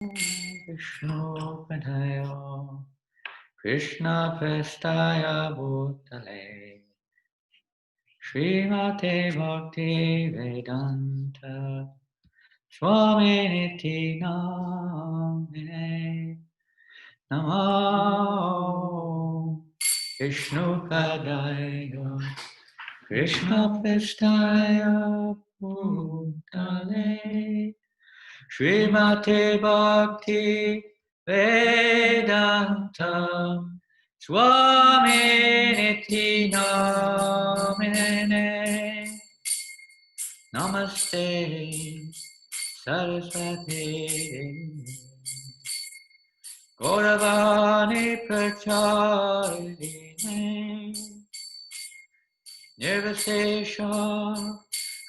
Vishnu Padaya Krishna Prestaya Bhutale Srimate Bhakti Vedanta Swami Niti Namine Namo Vishnu Padaya Krishna Prestaya Bhutale Srimate Bhakti Vedanta Swami Niti Namine Namaste Saraswati Gauravani Pracharini Nirvasesha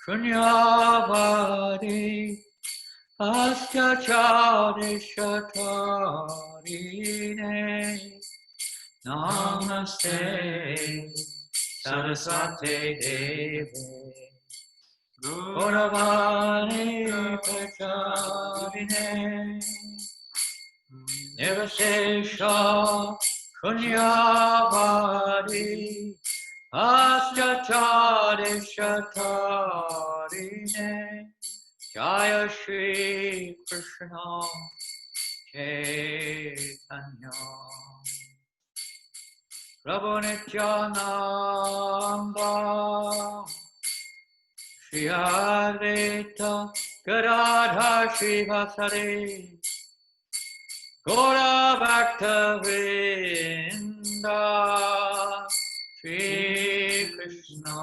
Shunyavadi Astyacharishtarine Namaste Saraswati Devi Gauravani Pracharine Nirvasesha Shunyavadi Astyacharishtarine Jaya Shri Krishna Chaitanya Prabhu Nityananda Shri Advaita Gadadhar Srivasari Gaura Bhakta Vrinda Shri Krishna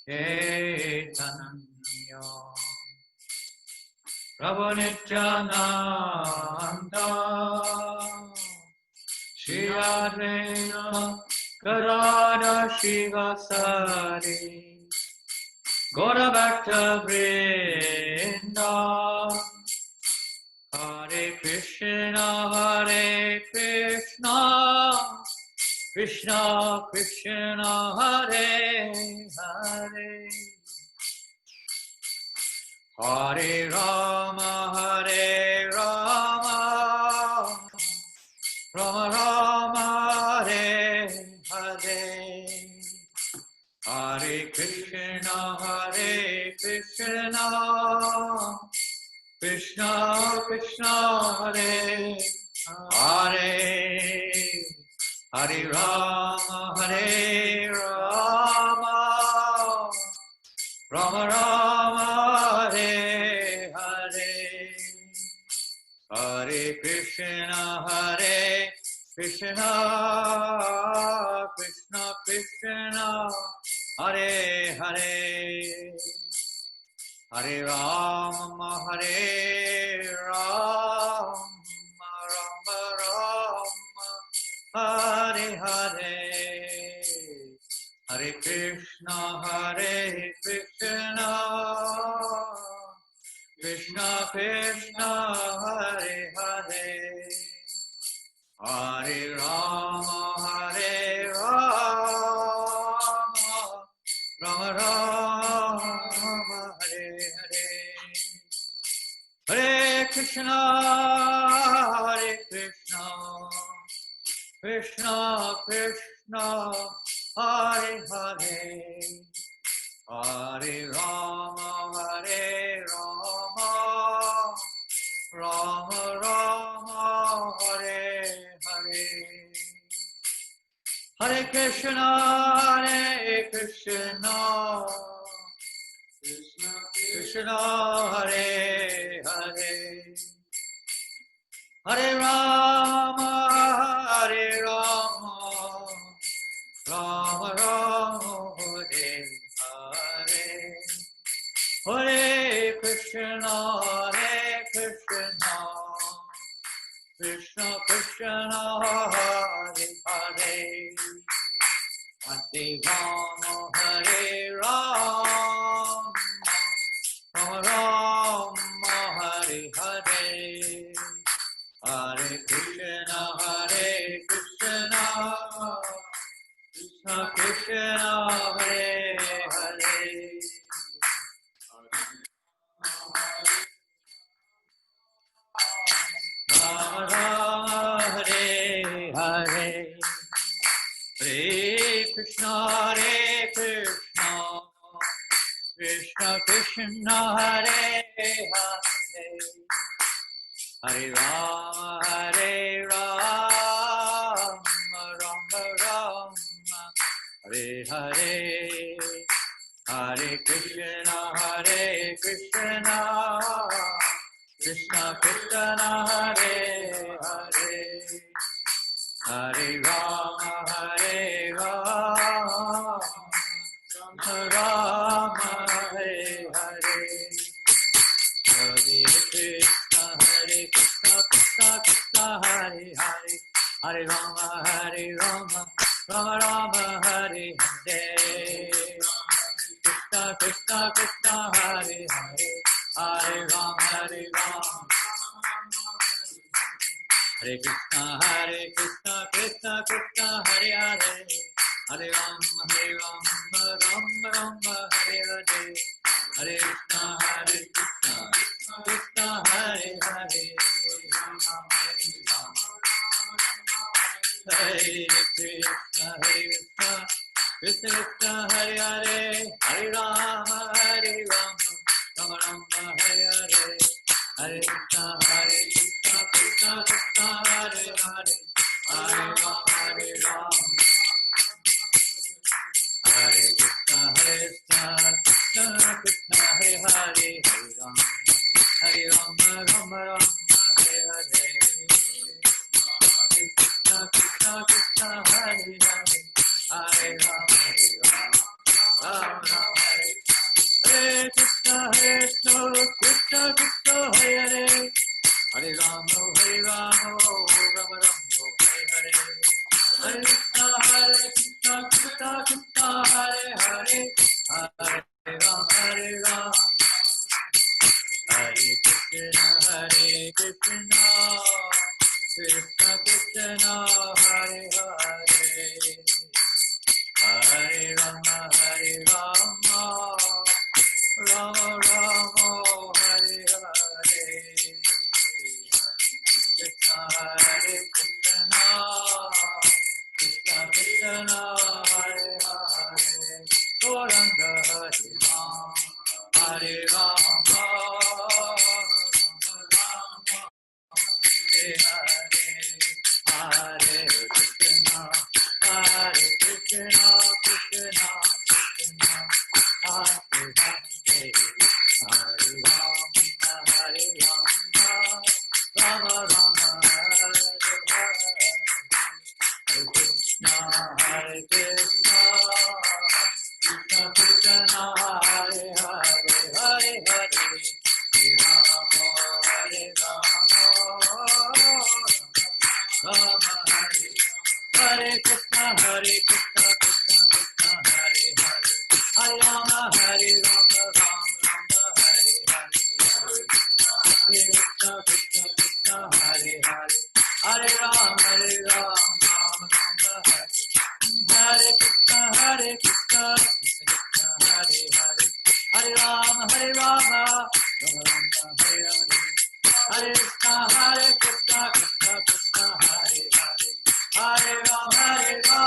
Chaitanya Prabhu Nityananda Shri Advaita Gadadhar Srivasari Gaura Bhakta Vrinda Hare Krishna Krishna Krishna Hare Hare Hare Rama Rama Rama Hare Hare Hare Krishna Krishna Krishna Hare Hare Hare Rama Rama Rama Hare Hare Hare Krishna Krishna Krishna Hare Hare Hare Rama Rama Rama Hare Hare Hare Krishna Krishna Krishna Hare Hare Hare Rama Rama Rama Hare Hare Hare Krishna Krishna Krishna Hare Hare Hare Rama Rama Rama Hare Hare Hare Krishna Krishna Hare Hare Hare Rama Rama Rama Hare Hare Hare Krishna Krishna Krishna Hare Hare Hare Rama Rama Rama Hare Hare Hare Krishna Krishna Krishna Hare Hare Krishna Hare Hare Hare Rama Hare Rama Rama Rama Hare Hare Hare Krishna Krishna Krishna Hare Hare Hare Rama Hare Rama Rama Hare Hare Hare Krishna Krishna Krishna Hare Hare Hare Rama Rama Rama Hare Hare Krishna Krishna Krishna Hare Hare Hare Rama Hare Krishna Krishna Krishna Hare Hare Hare Rama Rama Rama Hare Hare Hare Krishna Krishna Krishna Hare Hare Hare Krishna Krishna Krishna Hare Hare Hare Rama Rama Rama Hare Hare Hare Krishna Krishna Krishna Hare Hare Hare Rama Hare Krishna Krishna Krishna Hare Hare Hare Rama Rama Rama Hare Hare Krishna Krishna Krishna Hare Hare Hare Rama Rama Rama Hare Krishna Krishna Krishna Hare Hare Hare Rama Rama Rama Hare Hare Hare Krishna Krishna Krishna Hare Hare Hare Rama Hare Krishna Krishna Krishna Krishna Hare Hare Hare Rama Rama Rama Hare Hare Krishna Krishna Krishna Krishna Hare Hare Gauranga Hare Rama Hare Rama Hare Hare Hare Krishna Krishna Krishna Hare Hare Hare Rama Hare Rama Rama Rama Hare Hare Hare Krishna Krishna Krishna Hare Hare Hare Hare Rama Hare Rama Rama Hare Hare Krishna Krishna Krishna Hare Hare Hare Rama Rama Rama Hare Hare Krishna Krishna Krishna Hare Hare Hare Rama Rama Hare Hare Krishna Krishna Krishna Hare Hare Hare Rama Rama Rama Hare Hare Hare Krishna Krishna Krishna Hare Hare Hare Rama Rama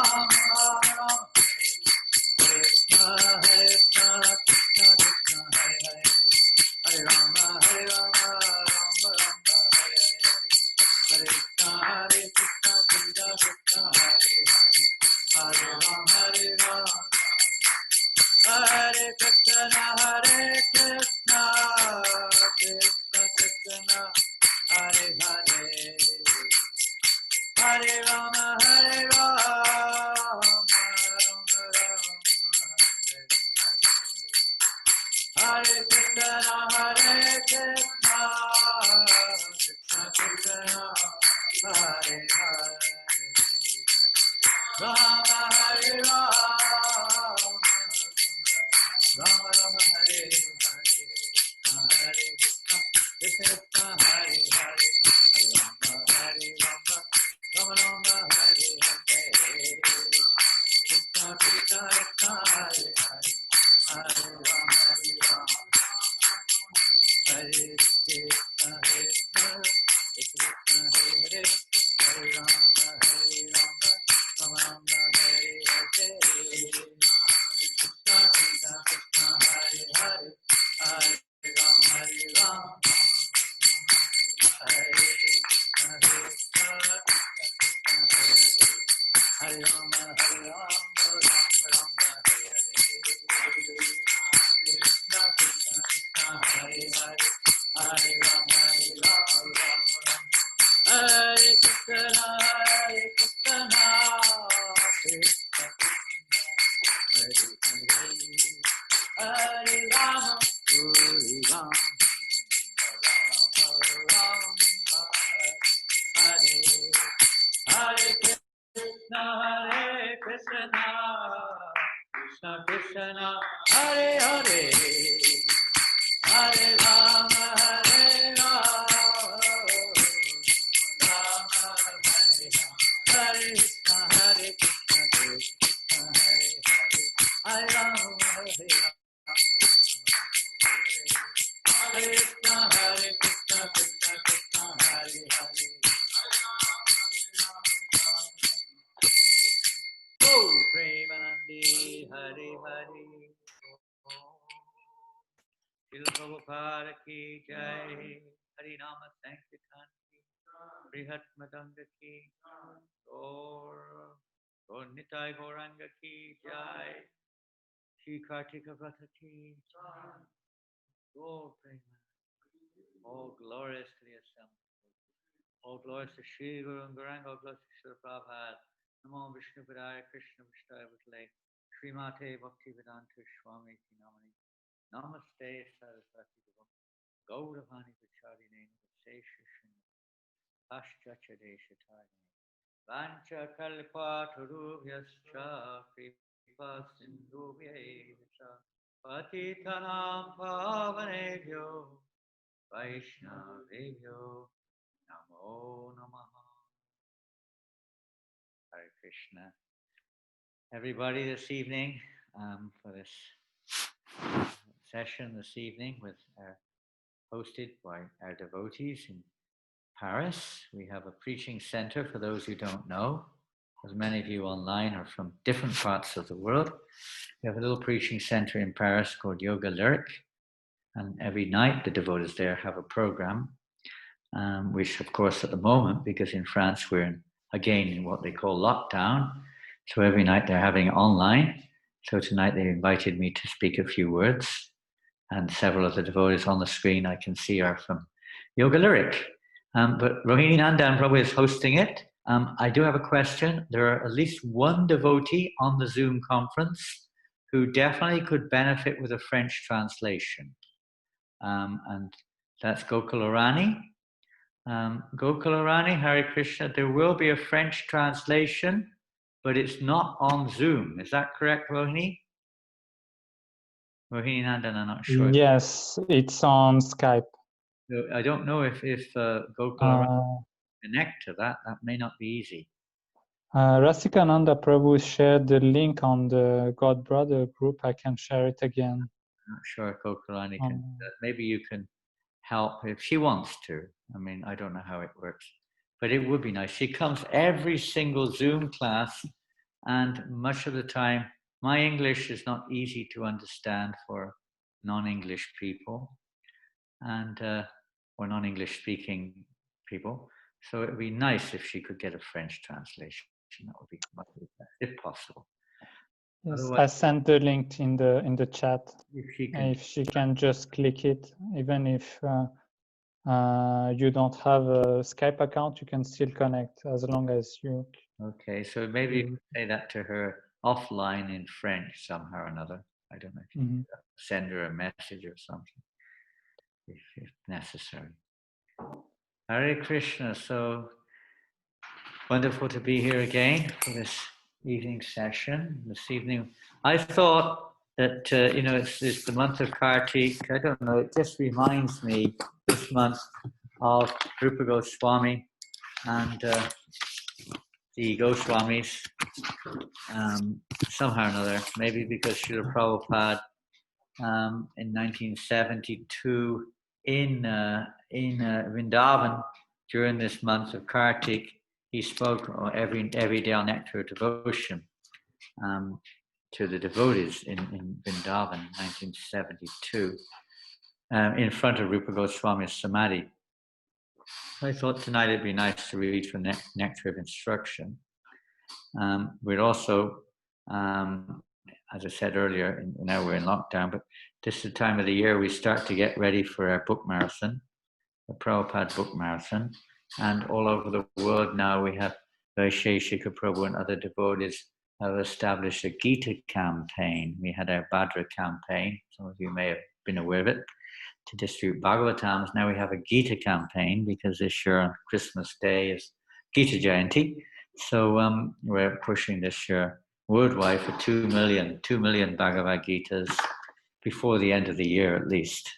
Krishna Krishna Krishna Krishna Hare Hare Hare Rama Rama Rama Hare Hare Hare Krishna Krishna Krishna Hare Hare Hare Rama Hare Krishna Krishna Krishna Hare Hare Hare Rama Rama Rama Hare Krishna Krishna Krishna Hare Hare Rama Hare Rama Rama Rama Hare Hare Hare Krishna Krishna Hare Hare Hare Rama Rama Rama Hare Hare Krishna Krishna Hare Hare Hare Rama Hare Krishna Krishna Krishna Hare Hare Hare Rama Rama Rama Krishna Krishna, Hare Hare, Hare Rama, Hare Rama, Rama Hare Rama, Hare Krishna, Hare Krishna, Krishna Hare Hare, Hare Rama, Hare Rama, Hare Krishna, Hare Krishna, Krishna Krishna, Hare Hare. Oh, Premanandi, Hare Hare. Shila Prabhupada ki jai, Hari Nama Sankirtan ki, Brihat Madanga ki, Gaur Nitai Gauranga ki jai, Shri Kartika Vrata ki jai, Gaur Premanandi. All glorious to the assembly. All glories to Shri Guru and Gauranga, all glories to Shri Prabhupada. Namo Vishnu Padaya Krishna Vishnu Vutale, Srimate Bhaktivedanta Swami Namani. Namaste Saraswati Devam, Gauravani Vacharine, Sesha Pashchacha Deshatane, Vancha Kalpa Turubhyascha, Kripa Sindhubhyascha, Patitanam Pavanebhyo, Vaishnavebhyo, Namo Namaha. Hare Krishna. Everybody this evening, for this session this evening with hosted by our devotees in Paris. We have a preaching center for those who don't know. As many of you online are from different parts of the world. We have a little preaching center in Paris called Yoga Lyrique. And every night the devotees there have a program, which of course at the moment, because in France we're again in what they call lockdown. So every night they're having it online. So tonight they invited me to speak a few words. And several of the devotees on the screen I can see are from Yoga Lyrique. But Rohini Nandan probably is hosting it. I do have a question. There are at least one devotee on the Zoom conference who definitely could benefit with a French translation. And that's Gokularani. Gokularani, Hare Krishna, there will be a French translation, but it's not on Zoom. Is that correct, Rohini? Rohini Nandan, I'm not sure. Yes, it's on Skype. I don't know if Gokularani connect to that. That may not be easy. Rasikananda Prabhu shared the link on the God Brother group. I can share it again. I'm not sure if Gokulani can. Maybe you can help if she wants to. I mean, I don't know how it works, but it would be nice. She comes every single Zoom class, and much of the time, my English is not easy to understand for non-English people, and or non-English speaking people. So it would be nice if she could get a French translation. That would be much better, if possible. Yes, Otherwise, I sent the link in the chat. if she can just click it, even if you don't have a Skype account, you can still connect as long as you. Okay, so maybe you can say that to her offline in French somehow or another. I don't know if you can send her a message or something if necessary. Hare Krishna. So wonderful to be here again for this evening session. This evening, I thought that, it's the month of Kartik. I don't know, it just reminds me this month of Rupa Goswami and the Goswamis, somehow or another, maybe because Srila Prabhupada in 1972 in Vrindavan during this month of Kartik, he spoke every day on Nectar of Devotion to the devotees in Vrindavan in 1972 in front of Rupa Goswami's Samadhi. I thought tonight it'd be nice to read from Nectar of Instruction. We're also, as I said earlier, now we're in lockdown, but this is the time of the year we start to get ready for our book marathon, the Prabhupada book marathon. And all over the world now we have Vaisheshika Prabhu and other devotees have established a Gita campaign. We had our Bhadra campaign, some of you may have been aware of it, to distribute Bhagavatams. Now we have a Gita campaign because this year on Christmas Day is Gita Jayanti. So we're pushing this year worldwide for 2 million Bhagavad Gitas before the end of the year at least.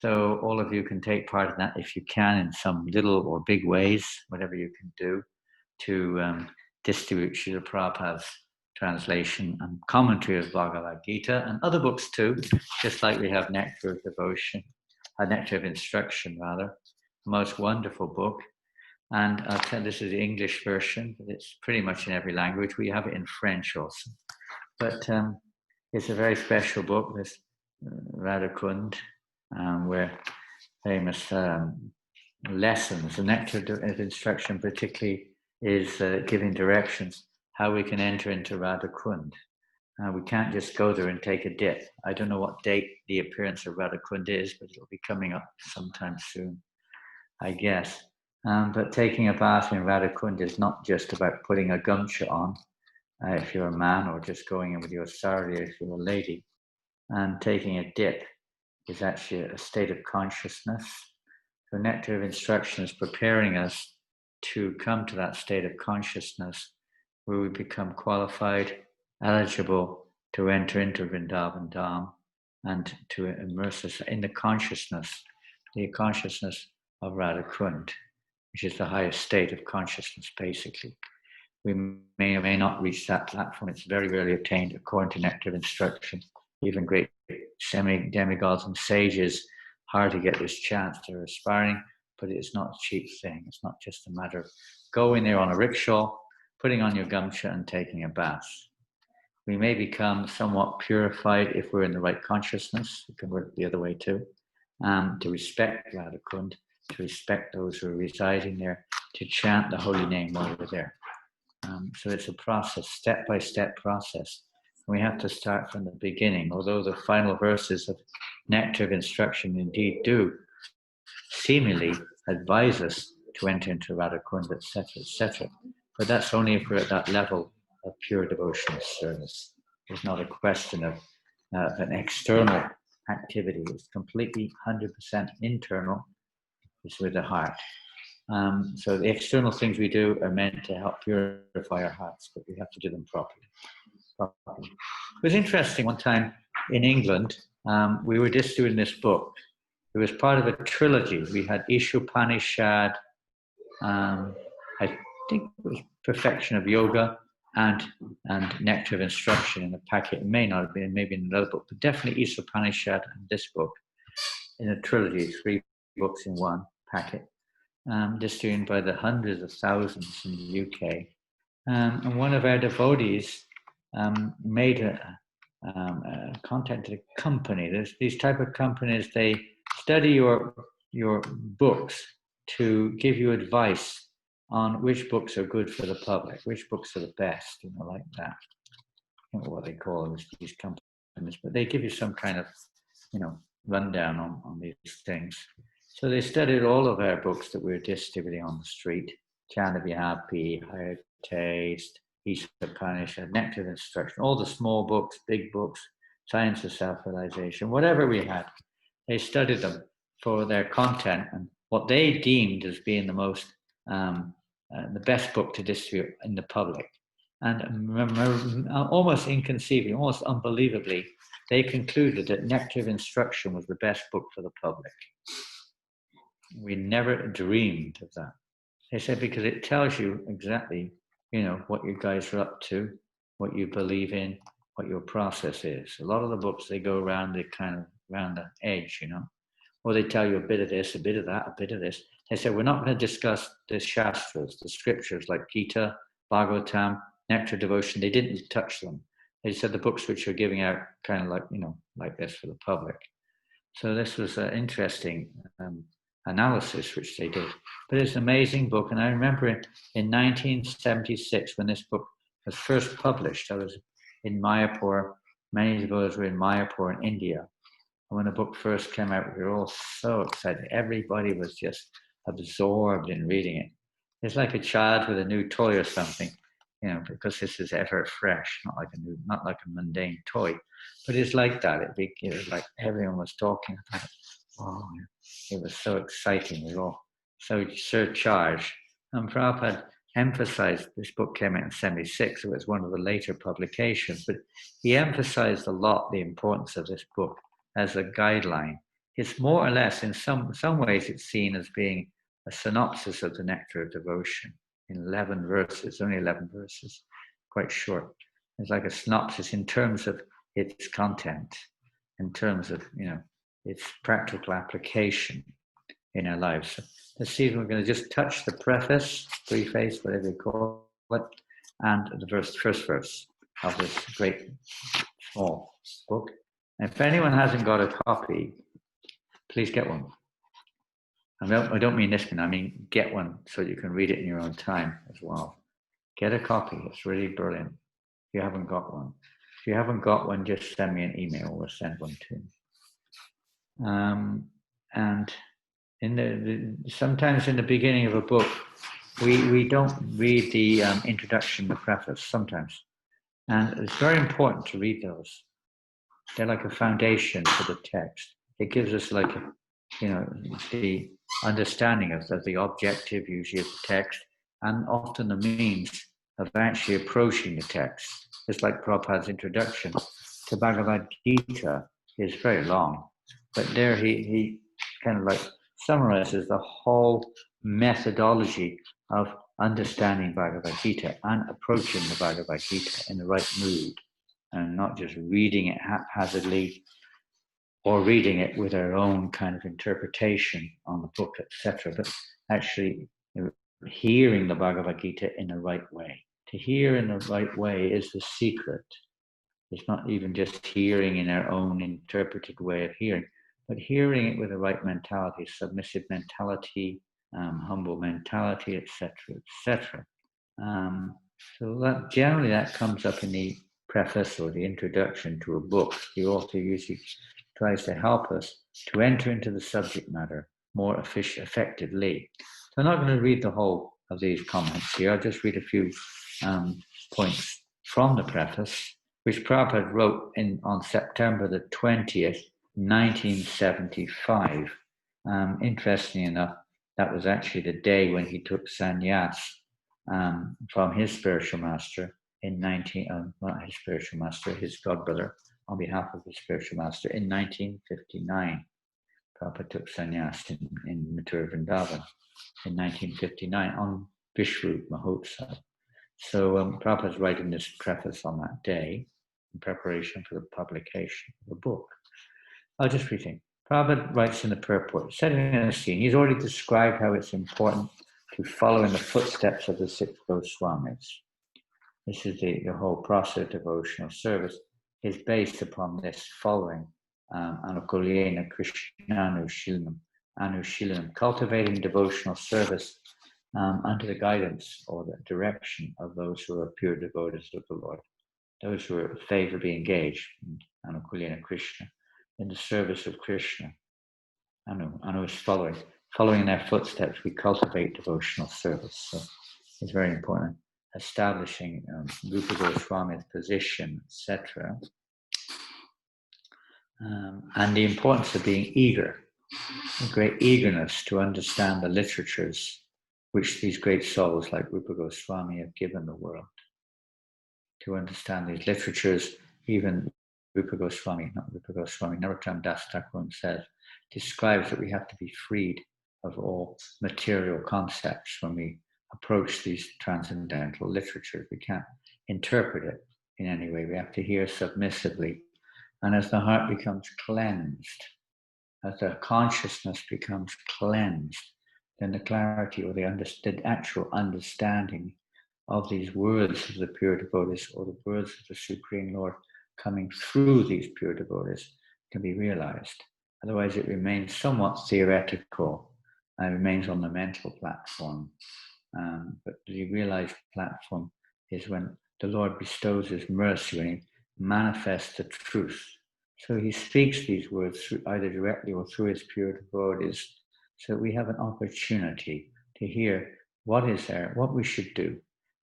So all of you can take part in that if you can in some little or big ways, whatever you can do to distribute Srila Prabhupada's translation and commentary of Bhagavad Gita and other books too, just like we have Nectar of Devotion, Nectar of Instruction rather, the most wonderful book. And I'll tell you, this is the English version, but it's pretty much in every language. We have it in French also. But it's a very special book, this Radha Kund, where famous lessons. The Nectar of Instruction particularly is giving directions how we can enter into Radha Kund. We can't just go there and take a dip. I don't know what date the appearance of Radha Kund is, but it'll be coming up sometime soon, I guess. But taking a bath in Radha Kund is not just about putting a gamcha on, if you're a man, or just going in with your sari if you're a lady. And taking a dip is actually a state of consciousness. So Nectar of Instruction is preparing us to come to that state of consciousness where we become qualified, eligible to enter into Vrindavan Dham and to immerse us in the consciousness of Radha Kund, which is the highest state of consciousness, basically. We may or may not reach that platform. It's very rarely attained according to Nectar of Instruction. Even great demigods and sages hardly get this chance. They're aspiring, but it's not a cheap thing. It's not just a matter of going there on a rickshaw, putting on your gamcha and taking a bath. We may become somewhat purified if we're in the right consciousness. It can work the other way too. To respect Radha Kund, to respect those who are residing there, to chant the holy name while we're there. So it's a process, step-by-step process. We have to start from the beginning, although the final verses of Nectar of Instruction indeed do seemingly advise us to enter into Radha Kund, etc., etc. But that's only if we're at that level of pure devotional service. It's not a question of an external activity. It's completely 100% internal. It's with the heart. So the external things we do are meant to help purify our hearts, but we have to do them properly. It was interesting one time in England, we were just doing this book. It was part of a trilogy. We had Ishopanishad, I think it was Perfection of Yoga, and Nectar of Instruction in the packet. It may not have been, maybe in another book, but definitely Ishopanishad and this book in a trilogy, 3 books in one packet. Distributed by the hundreds of thousands in the UK. And one of our devotees contacted a company. There's these type of companies, they study your books to give you advice on which books are good for the public, which books are the best, like that. I don't know what they call them, these companies, but they give you some kind of, rundown on these things. So they studied all of our books that we were distributing on the street: Chant to Be Happy, Higher Taste, Ishopanishad, Nectar of Instruction, all the small books, big books, Science of Self-Realization, whatever we had. They studied them for their content and what they deemed as being the most, the best book to distribute in the public. And almost inconceivably, almost unbelievably, they concluded that Nectar of Instruction was the best book for the public. We never dreamed of that. They said because it tells you exactly, what you guys are up to, what you believe in, what your process is. A lot of the books, they go around the edge, or they tell you a bit of this, a bit of that, a bit of this. They said, we're not going to discuss the shastras, the scriptures like Gita, Bhagavatam, Nectar Devotion. They didn't touch them. They said the books which are giving out kind of like, like this for the public. So this was an interesting analysis which they did. But it's an amazing book. And I remember in 1976, when this book was first published, I was in Mayapur. Many of us were in Mayapur in India. And when the book first came out, we were all so excited. Everybody was just absorbed in reading it. It's like a child with a new toy or something, because this is ever fresh, not like a mundane toy. But it's like that. It was like everyone was talking about it. Oh, it was so exciting. We were all so surcharged. And Prabhupada emphasized, this book came out in 76, so it was one of the later publications, but he emphasized a lot the importance of this book as a guideline. It's more or less, in some ways, it's seen as being a synopsis of the Nectar of Devotion in 11 verses, only 11 verses, quite short. It's like a synopsis in terms of its content, in terms of, its practical application in our lives. So let's see if we're going to just touch the preface, preface, whatever you call it, and the first verse of this great small book. And if anyone hasn't got a copy, please get one. I don't mean this one, I mean get one so you can read it in your own time as well. Get a copy, it's really brilliant. If you haven't got one. If you haven't got one, just send me an email, we'll send one to you. And sometimes in the beginning of a book, we don't read the introduction, the preface, sometimes. And it's very important to read those. They're like a foundation for the text. It gives us like, the understanding of the objective, usually of the text, and often the means of actually approaching the text. It's like Prabhupada's introduction to Bhagavad Gita is very long, but there he kind of like summarizes the whole methodology of understanding Bhagavad Gita and approaching the Bhagavad Gita in the right mood, and not just reading it haphazardly or reading it with our own kind of interpretation on the book, etc., but actually hearing the Bhagavad Gita in the right way. To hear in the right way is the secret. It's not even just hearing in our own interpreted way of hearing, but hearing it with the right mentality, submissive mentality, humble mentality, etc., etc. So that generally that comes up in the preface or the introduction to a book. The author usually tries to help us to enter into the subject matter more effectively. So I'm not going to read the whole of these comments here. I'll just read a few points from the preface, which Prabhupada wrote on September the 20th, 1975. Interestingly enough, that was actually the day when he took sannyas from his spiritual master not his spiritual master, his godbrother, on behalf of his spiritual master in 1959. Prabhupada took sannyas in Mathura Vrindavan in 1959 on Vishnu Mahotsav. So Prabhupada's writing this preface on that day in preparation for the publication of the book. I'll just read it. Prabhupada writes in the purport, setting the scene, he's already described how it's important to follow in the footsteps of the 6 Goswamis. This is the whole process of devotional service is based upon this following Anukulyena Krishnanushilanam, cultivating devotional service under the guidance or the direction of those who are pure devotees of the Lord, those who are favorably engaged, Anukulyena Krishna, in the service of Krishna. Anu is following in their footsteps, we cultivate devotional service. So it's very important. Establishing Rupa Goswami's position, etc. And the importance of being eager, a great eagerness to understand the literatures which these great souls like Rupa Goswami have given the world. To understand these literatures, even Narottam Das Thakur says, describes that we have to be freed of all material concepts when we approach these transcendental literature. We can't interpret it in any way. We have to hear submissively. And as the heart becomes cleansed, as the consciousness becomes cleansed, then the clarity or the actual understanding of these words of the pure devotees or the words of the Supreme Lord coming through these pure devotees can be realized. Otherwise it remains somewhat theoretical and remains on the mental platform. But the realized platform is when the Lord bestows his mercy, when he manifests the truth. So he speaks these words either directly or through his pure devotees, so that we have an opportunity to hear what is there, what we should do.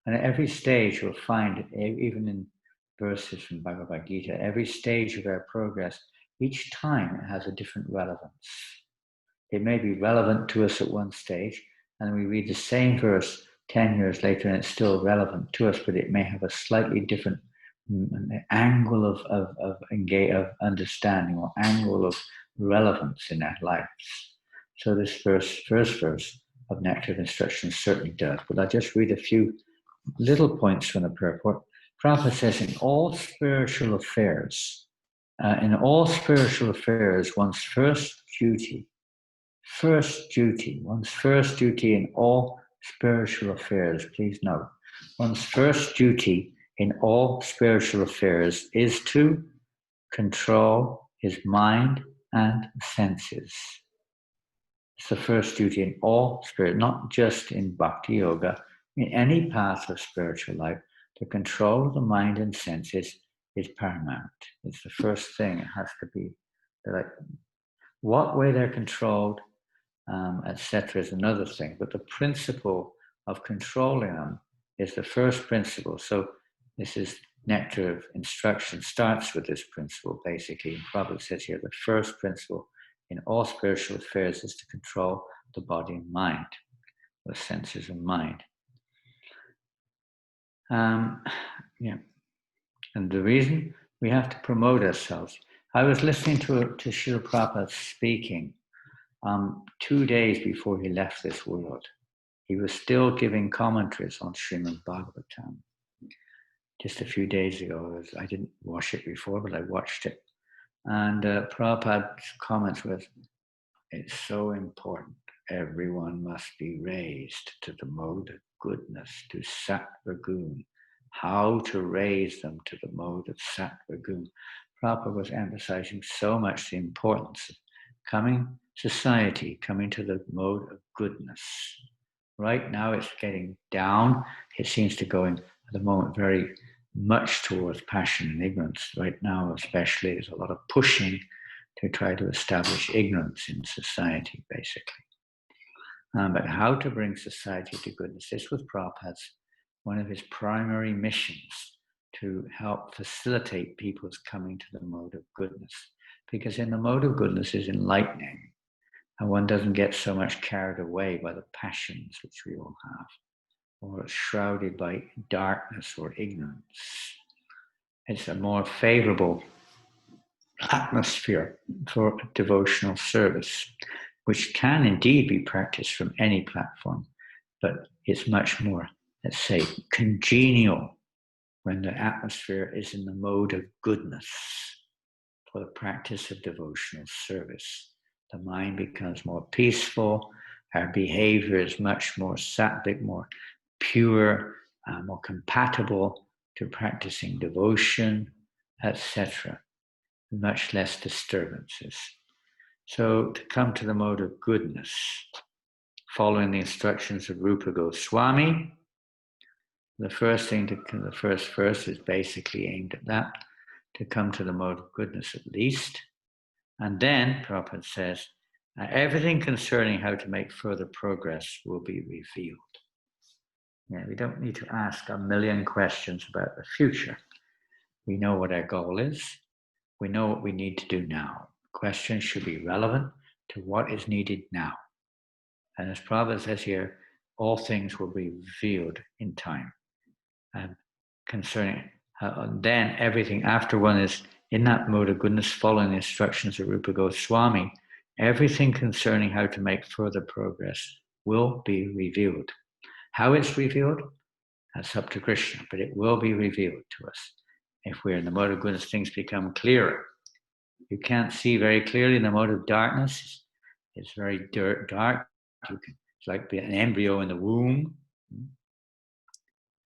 And at every stage you'll find, even in verses from Bhagavad Gita, every stage of our progress, each time it has a different relevance. It may be relevant to us at one stage, and we read the same verse 10 years later and it's still relevant to us, but it may have a slightly different angle of understanding or angle of relevance in our lives. So this first verse of Nectar of Instruction certainly does. But I'll just read a few little points from the purport. Prabhupada says, in all spiritual affairs, one's first duty in all spiritual affairs, please note, one's first duty in all spiritual affairs is to control his mind and senses. It's the first duty in all spirit, not just in bhakti yoga, in any path of spiritual life. The control of the mind and senses is paramount. It's the first thing. It has to be like what way they're controlled, etc., is another thing. But the principle of controlling them is the first principle. So this is Nectar of Instruction starts with this principle, basically. And Prabhupada says here, the first principle in all spiritual affairs is to control the body and mind, the senses and mind. Yeah. And the reason we have to promote ourselves. I was listening to Srila Prabhupada speaking 2 days before he left this world. He was still giving commentaries on Srimad Bhagavatam. Just a few days ago, I didn't watch it before, but I watched it. And Prabhupada's comments was, it's so important. Everyone must be raised to the mode of goodness, to sattva gun. How to raise them to the mode of sattva gun. Prabhupada was emphasizing so much the importance of society coming to the mode of goodness. Right now it's getting down. It seems to going at the moment very much towards passion and ignorance. Right now especially there's a lot of pushing to try to establish ignorance in society, basically. But how to bring society to goodness. This was Prabhupada's, one of his primary missions, to help facilitate people's coming to the mode of goodness. Because in the mode of goodness is enlightening, and one doesn't get so much carried away by the passions which we all have, or shrouded by darkness or ignorance. It's a more favorable atmosphere for devotional service, which can indeed be practiced from any platform, but it's much more, let's say, congenial when the atmosphere is in the mode of goodness for the practice of devotional service. The mind becomes more peaceful, our behavior is much more sattvic, more pure, more compatible to practicing devotion, etc. Much less disturbances. So to come to the mode of goodness, following the instructions of Rupa Goswami, the first verse is basically aimed at that, to come to the mode of goodness at least. And then, Prabhupada says, everything concerning how to make further progress will be revealed. Yeah, we don't need to ask a million questions about the future. We know what our goal is. We know what we need to do now. Questions should be relevant to what is needed now. And as Prabhupada says here, all things will be revealed in time. And concerning then everything after one is in that mode of goodness, following the instructions of Rupa Goswami, everything concerning how to make further progress will be revealed. How it's revealed, that's up to Krishna, but it will be revealed to us. If we're in the mode of goodness, things become clearer. You can't see very clearly in the mode of darkness. It's very dark. It's like an embryo in the womb.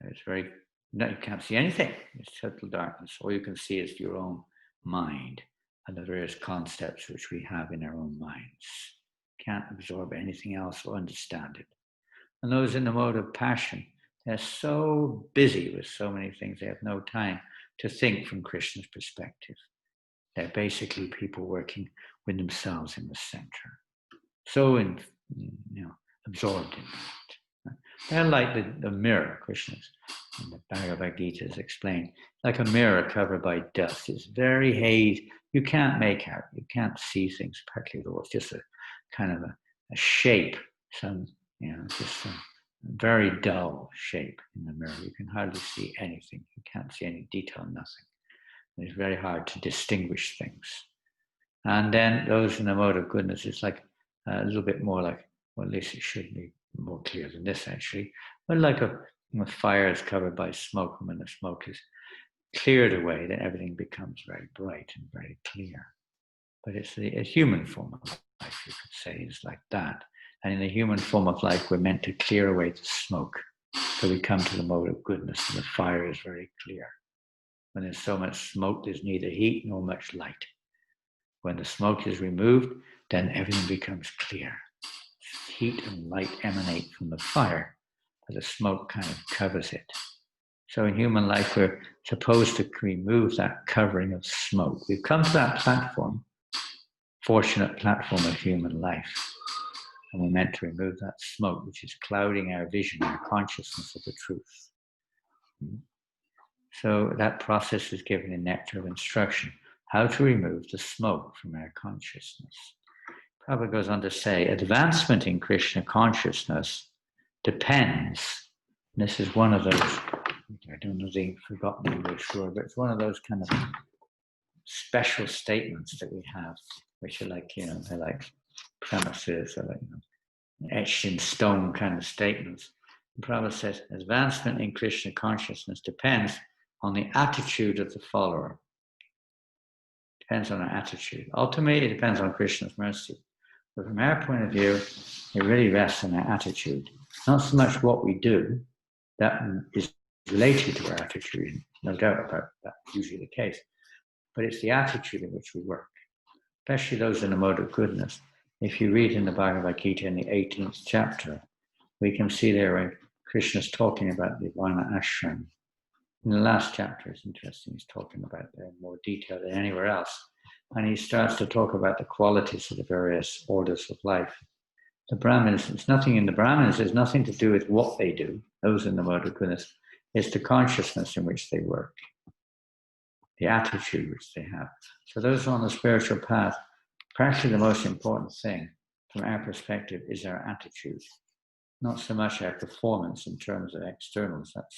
It's very, no, you can't see anything. It's total darkness. All you can see is your own mind and the various concepts which we have in our own minds. Can't absorb anything else or understand it. And those in the mode of passion, they're so busy with so many things, they have no time to think from Krishna's perspective. They're basically people working with themselves in the center. So absorbed in that. They're like the mirror, Krishna's in the Bhagavad Gita is explained, like a mirror covered by dust. It's very hazy. You can't make out. You can't see things practically at all. It's just a kind of a shape, just very dull shape in the mirror. You can hardly see anything. You can't see any detail, nothing. It's very hard to distinguish things. And then those in the mode of goodness, it's like a little bit more like, well, at least it should be more clear than this actually, but like a fire is covered by smoke, and when the smoke is cleared away, then everything becomes very bright and very clear. But it's a human form of life, you could say, is like that. And in the human form of life, we're meant to clear away the smoke. So we come to the mode of goodness, and the fire is very clear. When there's so much smoke, there's neither heat nor much light. When the smoke is removed, then everything becomes clear. Heat and light emanate from the fire, but the smoke kind of covers it. So in human life, we're supposed to remove that covering of smoke. We've come to that platform, fortunate platform of human life, and we're meant to remove that smoke, which is clouding our vision, our consciousness of the truth. So that process is given in Nectar of Instruction, how to remove the smoke from our consciousness. Prabhupada goes on to say, advancement in Krishna consciousness depends, and this is one of those, I don't know the forgotten English word, but it's one of those kind of special statements that we have, which are like, they're like premises, or like, etched in stone kind of statements. And Prabhupada says, advancement in Krishna consciousness depends on the attitude of the follower. Depends on our attitude. Ultimately, it depends on Krishna's mercy. But from our point of view, it really rests on our attitude. Not so much what we do, that is related to our attitude, no doubt about that, usually the case. But it's the attitude in which we work, especially those in the mode of goodness. If you read in the Bhagavad Gita in the 18th chapter, we can see there where Krishna's talking about the Varna ashram. In the last chapter, it's interesting, he's talking about it in more detail than anywhere else. And he starts to talk about the qualities of the various orders of life. The Brahmins, it's nothing in the Brahmins, there's nothing to do with what they do, those in the mode of goodness. It's the consciousness in which they work, the attitude which they have. So those on the spiritual path, practically the most important thing from our perspective is our attitude. Not so much our performance in terms of externals. That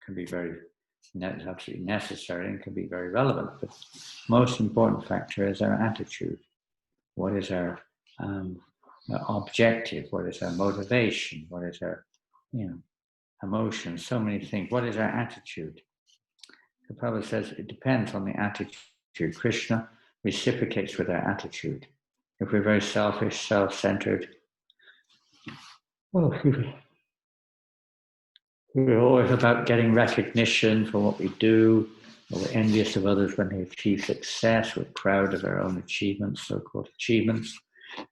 can be that's absolutely necessary and can be very relevant. But most important factor is our attitude. What is our objective? What is our motivation? What is our, emotion? So many things. What is our attitude? The Prabhupada says it depends on the attitude. Krishna reciprocates with our attitude. If we're very selfish, self-centered, we're always about getting recognition for what we do. We're envious of others when they achieve success. We're proud of our own achievements, so-called achievements.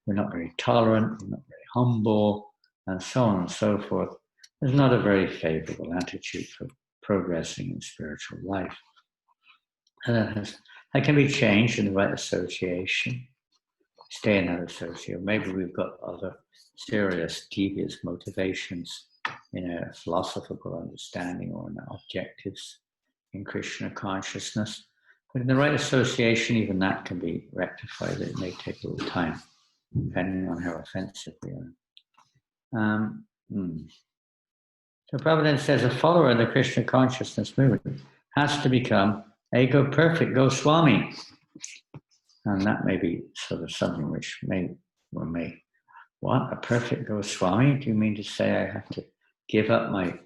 We're not very tolerant. We're not very humble, and so on and so forth. There's not a very favorable attitude for progressing in spiritual life. And that can be changed in the right association. Stay in that association. Maybe we've got other serious, devious motivations in a philosophical understanding or in our objectives in Krishna consciousness. But in the right association, even that can be rectified. It may take a little time, depending on how offensive we are. So Prabhupada then says, a follower of the Krishna consciousness movement has to become a perfect Goswami. And that may be sort of something which what, a perfect Goswami? Do you mean to say I have to give up my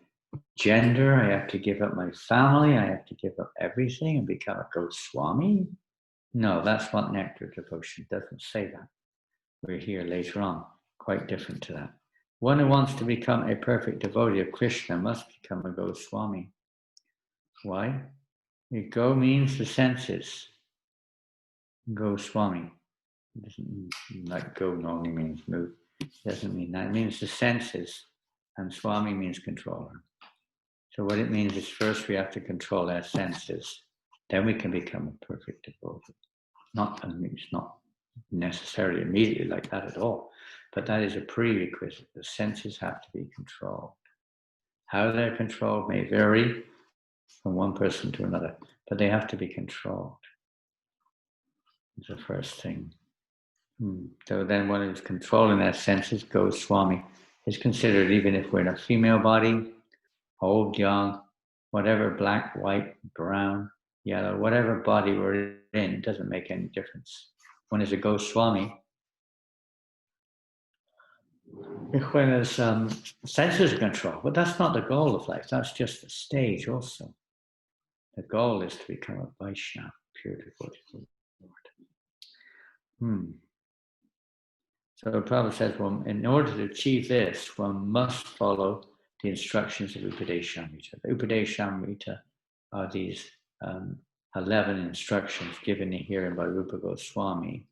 gender, I have to give up my family, I have to give up everything and become a Goswami? No, that's what Nectar Devotion doesn't say that. We're here later on, quite different to that. One who wants to become a perfect devotee of Krishna must become a Goswami. Why? Go means the senses. Goswami. It doesn't mean, like go normally means move. It doesn't mean that. It means the senses. And Swami means controller. So what it means is first we have to control our senses. Then we can become a perfect devotee. It's not necessarily immediately like that at all. But that is a prerequisite. The senses have to be controlled. How they're controlled may vary from one person to another, but they have to be controlled. It's the first thing. So then one who's controlling their senses goes Swami. is considered, even if we're in a female body, old, young, whatever, black, white, brown, yellow, whatever body we're in, doesn't make any difference. One is a Goswami. When there's senses control, but that's not the goal of life. That's just a stage also. The goal is to become a Vaishnava, pure devotee to the Lord. So Prabhupada says, well, in order to achieve this, one must follow the instructions of Upadeshamrita. The Upadeshamrita are these 11 instructions given herein by Rupa Goswami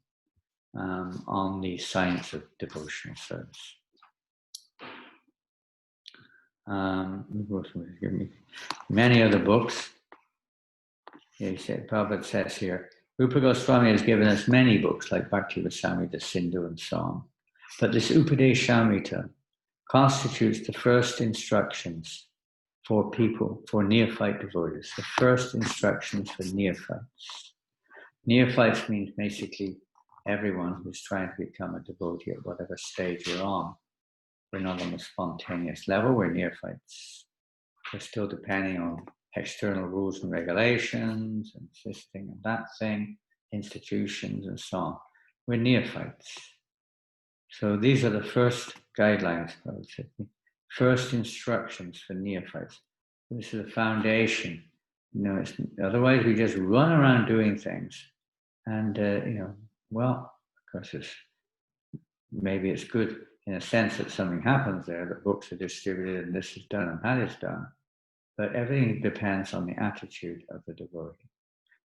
on the science of devotional service. Many other books. Prabhupada says here, Rupa Goswami has given us many books like Bhakti-rasamrita, Sindhu, and so on. But this Upadeshamrita constitutes the first instructions for people, for neophyte devotees, the first instructions for neophytes. Neophytes means basically everyone who's trying to become a devotee at whatever stage you're on. We're not on a spontaneous level, we're neophytes. We're still depending on external rules and regulations, and this thing and that thing, institutions and so on. We're neophytes. So these are the first guidelines, I would say, first instructions for neophytes. This is the foundation. Otherwise we just run around doing things, and well, of course, maybe it's good in a sense that something happens there, that books are distributed and this is done and that is done. But everything depends on the attitude of the devotee.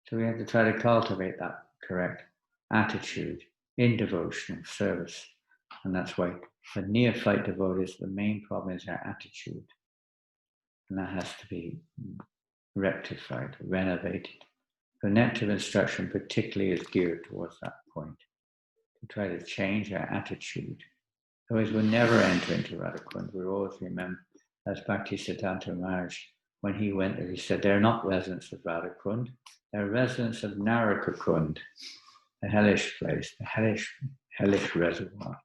So we have to try to cultivate that correct attitude in devotional service. And that's why for neophyte devotees, the main problem is our attitude. And that has to be rectified, renovated. The Nectar of Instruction particularly is geared towards that point, to try to change our attitude. Otherwise we'll never enter into Radhakund. We'll always remember, as Bhaktisiddhanta Maharaj, when he went there, he said, they're not residents of Radhakund, they're residents of Narakakund, the hellish place, the hellish reservoir.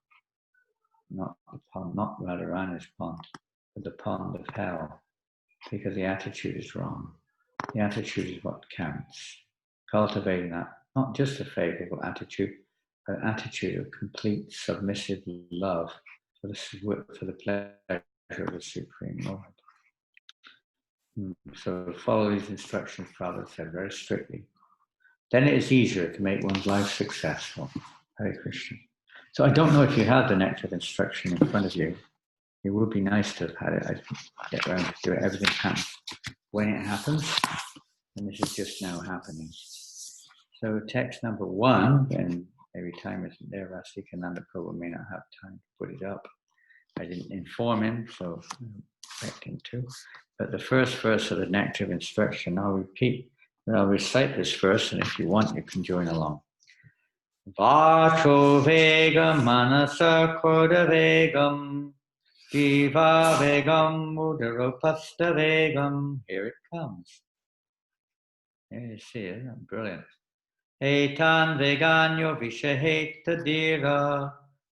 Not the pond, not Radharani's pond, but the pond of hell, because the attitude is wrong. The attitude is what counts. Cultivating that, not just a favorable attitude, but an attitude of complete submissive love for the pleasure of the Supreme Lord. So follow these instructions, Prabhupada said very strictly. Then it is easier to make one's life successful. Hare Krishna. So I don't know if you have the Nectar of Instruction in front of you. It would be nice to have had it. I get around to do it. Everything happens when it happens, and this is just now happening. So text number 1, and maybe time isn't there, Rasikananda Prabhu may not have time to put it up. I didn't inform him, so I'm expecting to. But the first verse of the Nectar of Instruction, I'll recite this verse, and if you want, you can join along. Vacho vegam manasa koda vegam jiva vegam udaropasta vegam. Here it comes. There you see it, brilliant. Etan veganyo vishaheta dira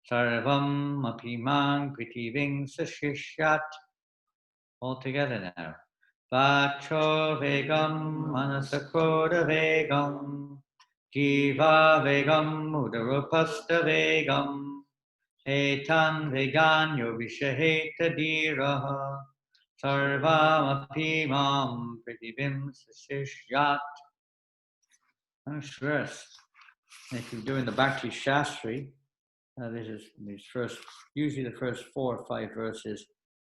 sarvam apimang pritiving sashishyat. All together now. Vacho vegam manasakoda vegam jiva vegam udarupasta vegam etan veganyo vishaheta diraha sarvam apimam pritibim sashishyat. Nice verse. If you're doing the Bhakti Shastri, usually the first 4 or 5 verses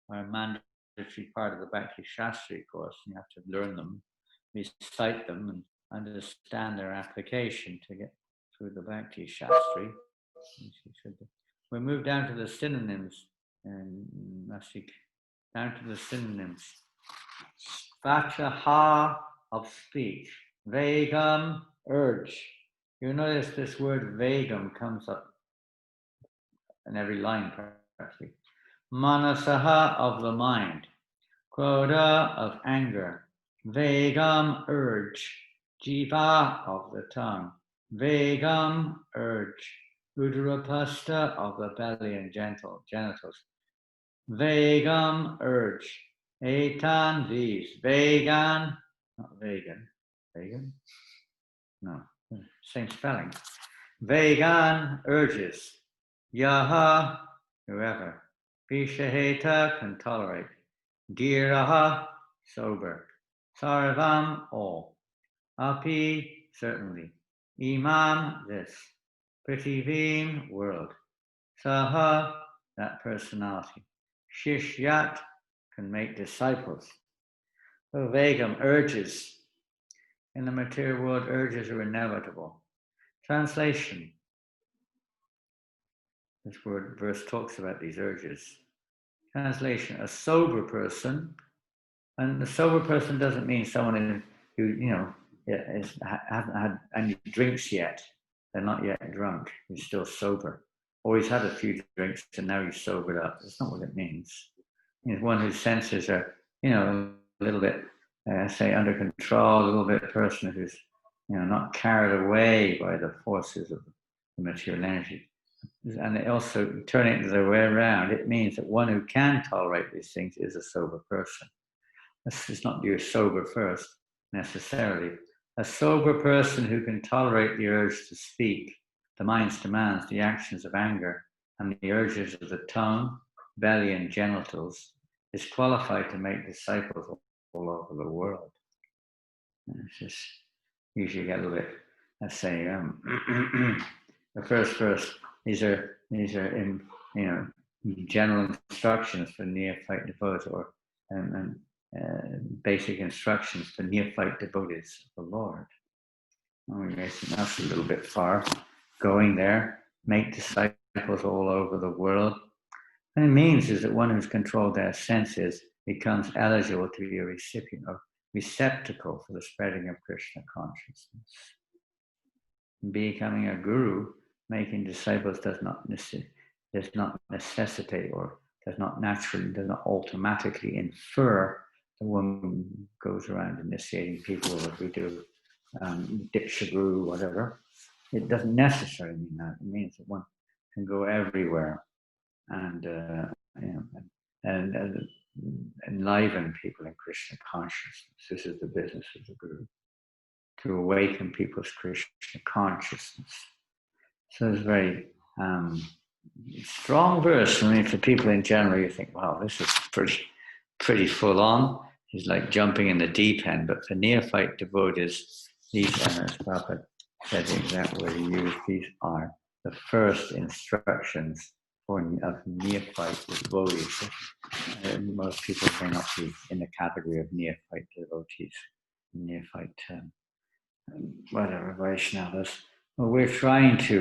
are a mandatory part of the Bhakti Shastri course. You have to learn them, recite them, and understand their application to get through the Bhakti Shastri. We move down to the synonyms, and down to the synonyms. Vachaha of speech, vegam, urge. You notice this word vegam comes up in every line practically. Manasaha of the mind, krodha of anger, vegam urge, jiva of the tongue, vegam urge, udarapasta of the belly and genitals. Vegam, urge. Etan, these. Vegan, not vegan. Vegan? No, same spelling. Vegan, urges. Yaha, whoever. Vishaheta, can tolerate. Dhiraha, sober. Sarvam, all. Api, certainly. Imam, this. Prithivim, world. Saha, that personality. Shishyat, can make disciples. Vegam, urges. In the material world, urges are inevitable. Translation. This verse talks about these urges. Translation, a sober person, and the sober person doesn't mean someone who hasn't had any drinks yet. They're not yet drunk. He's still sober. Or he's had a few drinks and now he's sobered up. That's not what it means. It's one whose senses are, a little bit, say, under control, a little bit person who's, not carried away by the forces of the material energy. And it also, turning it the way around, it means that one who can tolerate these things is a sober person. It's not you're sober first, necessarily. A sober person who can tolerate the urge to speak, the mind's demands, the actions of anger, and the urges of the tongue, belly, and genitals, is qualified to make disciples all over the world. And it's just, usually get a little bit, let's say, the first verse, these are in, general instructions for neophyte devotees, or basic instructions for neophyte devotees of the Lord. Well, we may think that's a little bit far going there. Make disciples all over the world. What it means is that one who's controlled their senses becomes eligible to be a recipient or receptacle for the spreading of Krishna consciousness. Becoming a guru, making disciples does not necessitate or does not automatically infer the one goes around initiating people as we do, Diksha Guru, whatever. It doesn't necessarily mean that. It means that one can go everywhere and enliven people in Krishna consciousness. This is the business of the Guru, to awaken people's Krishna consciousness. So it's a very strong verse. I mean, for people in general, you think, wow, this is pretty full on. It's like jumping in the deep end. But for neophyte devotees, these are, as Prabhupada said the exact word he used, these are the first instructions of neophyte devotees. Most people may not be in the category of neophyte devotees, neophyte, whatever, Vaishnavas. Well, we're trying to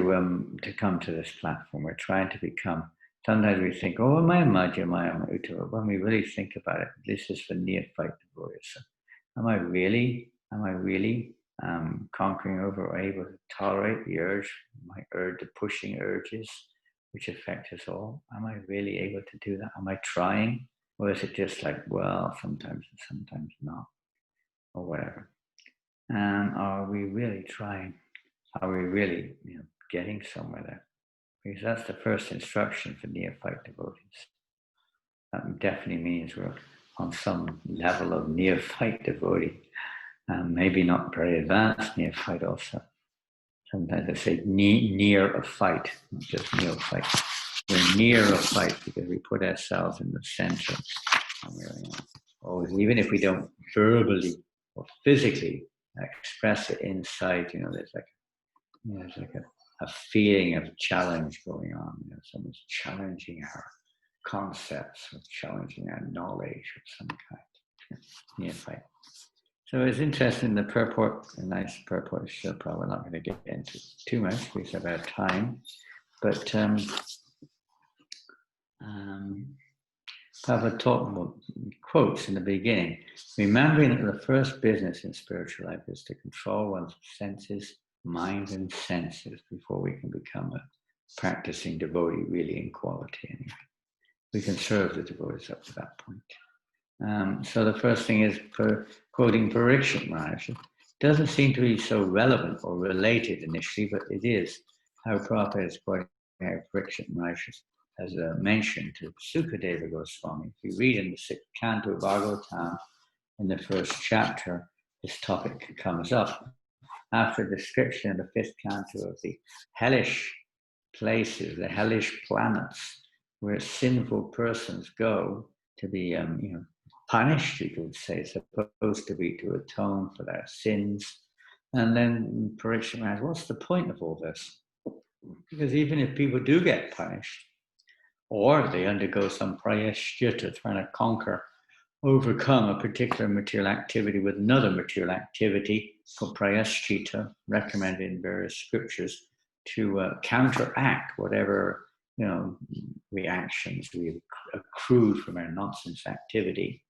come to this platform. We're trying to become. Sometimes we think, oh, am I a Madhya, am I a Uttara? When we really think about it, this is for neophyte devotees. So am I really conquering over or able to tolerate the urge, the pushing urges, which affect us all? Am I really able to do that? Am I trying? Or is it just like, well, sometimes and sometimes not, or whatever? And are we really trying? Are we really, getting somewhere there? Because that's the first instruction for neophyte devotees. That definitely means we're on some level of neophyte devotee. Maybe not very advanced neophyte also. Sometimes they say near a fight, not just neophyte. We're near a fight because we put ourselves in the center. And we're, always, even if we don't verbally or physically express it inside, there's like a feeling of challenge going on. Someone's challenging our concepts or challenging our knowledge of some kind. Neophyte. So it's interesting, the purport, a nice purport, we're not going to get into too much because of our time. But Prabhupada talked about quotes in the beginning, remembering that the first business in spiritual life is to control one's senses, mind and senses before we can become a practicing devotee, really in quality anyway. We can serve the devotees up to that point. So the first thing is quoting Parikshit Maharaj. It doesn't seem to be so relevant or related initially, but it is how Prabhupada is quoting Parikshit Maharaj as a mention to Sukadeva Goswami. If you read in the 6th canto of Bhagavatam, in the 1st chapter, this topic comes up. After a description in the 5th canto of the hellish places, the hellish planets, where sinful persons go to be, punished, you could say, supposed to be to atone for their sins. And then Parikshit asks, what's the point of all this? Because even if people do get punished, or they undergo some prayaschitta, trying to conquer, overcome a particular material activity with another material activity called prayaschitta, recommended in various scriptures, to counteract whatever reactions we accrued from our nonsense activity.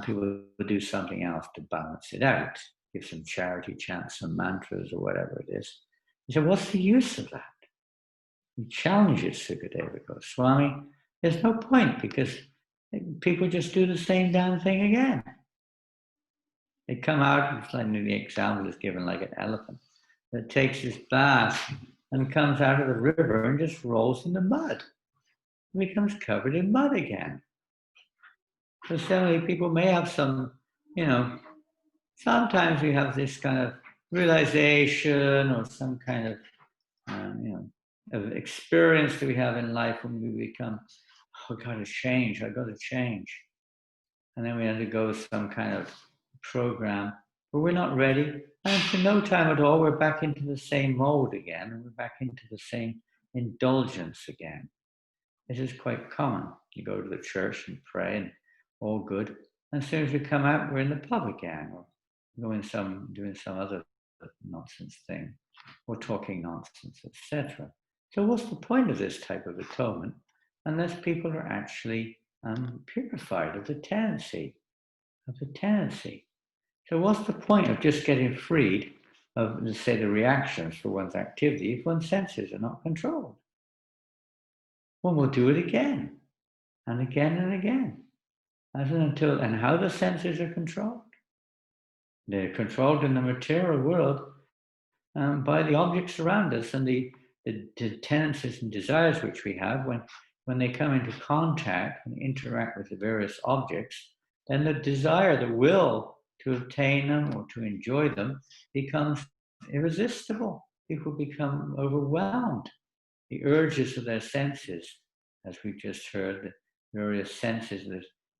People will do something else to balance it out, give some charity, chant some mantras or whatever it is. He said, what's the use of that? He challenges Sukadeva Goswami. There's no point, because people just do the same damn thing again. They come out, it's like the example is given like an elephant that takes his bath and comes out of the river and just rolls in the mud. It becomes covered in mud again. So suddenly people may have some, sometimes we have this kind of realization or some kind of, of experience that we have in life when we become, oh, I've got to change, I've got to change. And then we undergo some kind of program, but we're not ready. And for no time at all, we're back into the same mode again, and we're back into the same indulgence again. This is quite common. You go to the church and pray and all good. And as soon as we come out, we're in the pub again, or doing some other nonsense thing, or talking nonsense, etc. So what's the point of this type of atonement unless people are actually purified of the tendency? So what's the point of just getting freed of, let's say, the reactions for one's activity if one's senses are not controlled? One will do it again and again and again, and how the senses are controlled. They're controlled in the material world by the objects around us and the tendencies and desires which we have. When they come into contact and interact with the various objects, then the desire, the will to obtain them or to enjoy them becomes irresistible. People become overwhelmed. The urges of their senses, as we just heard, the various senses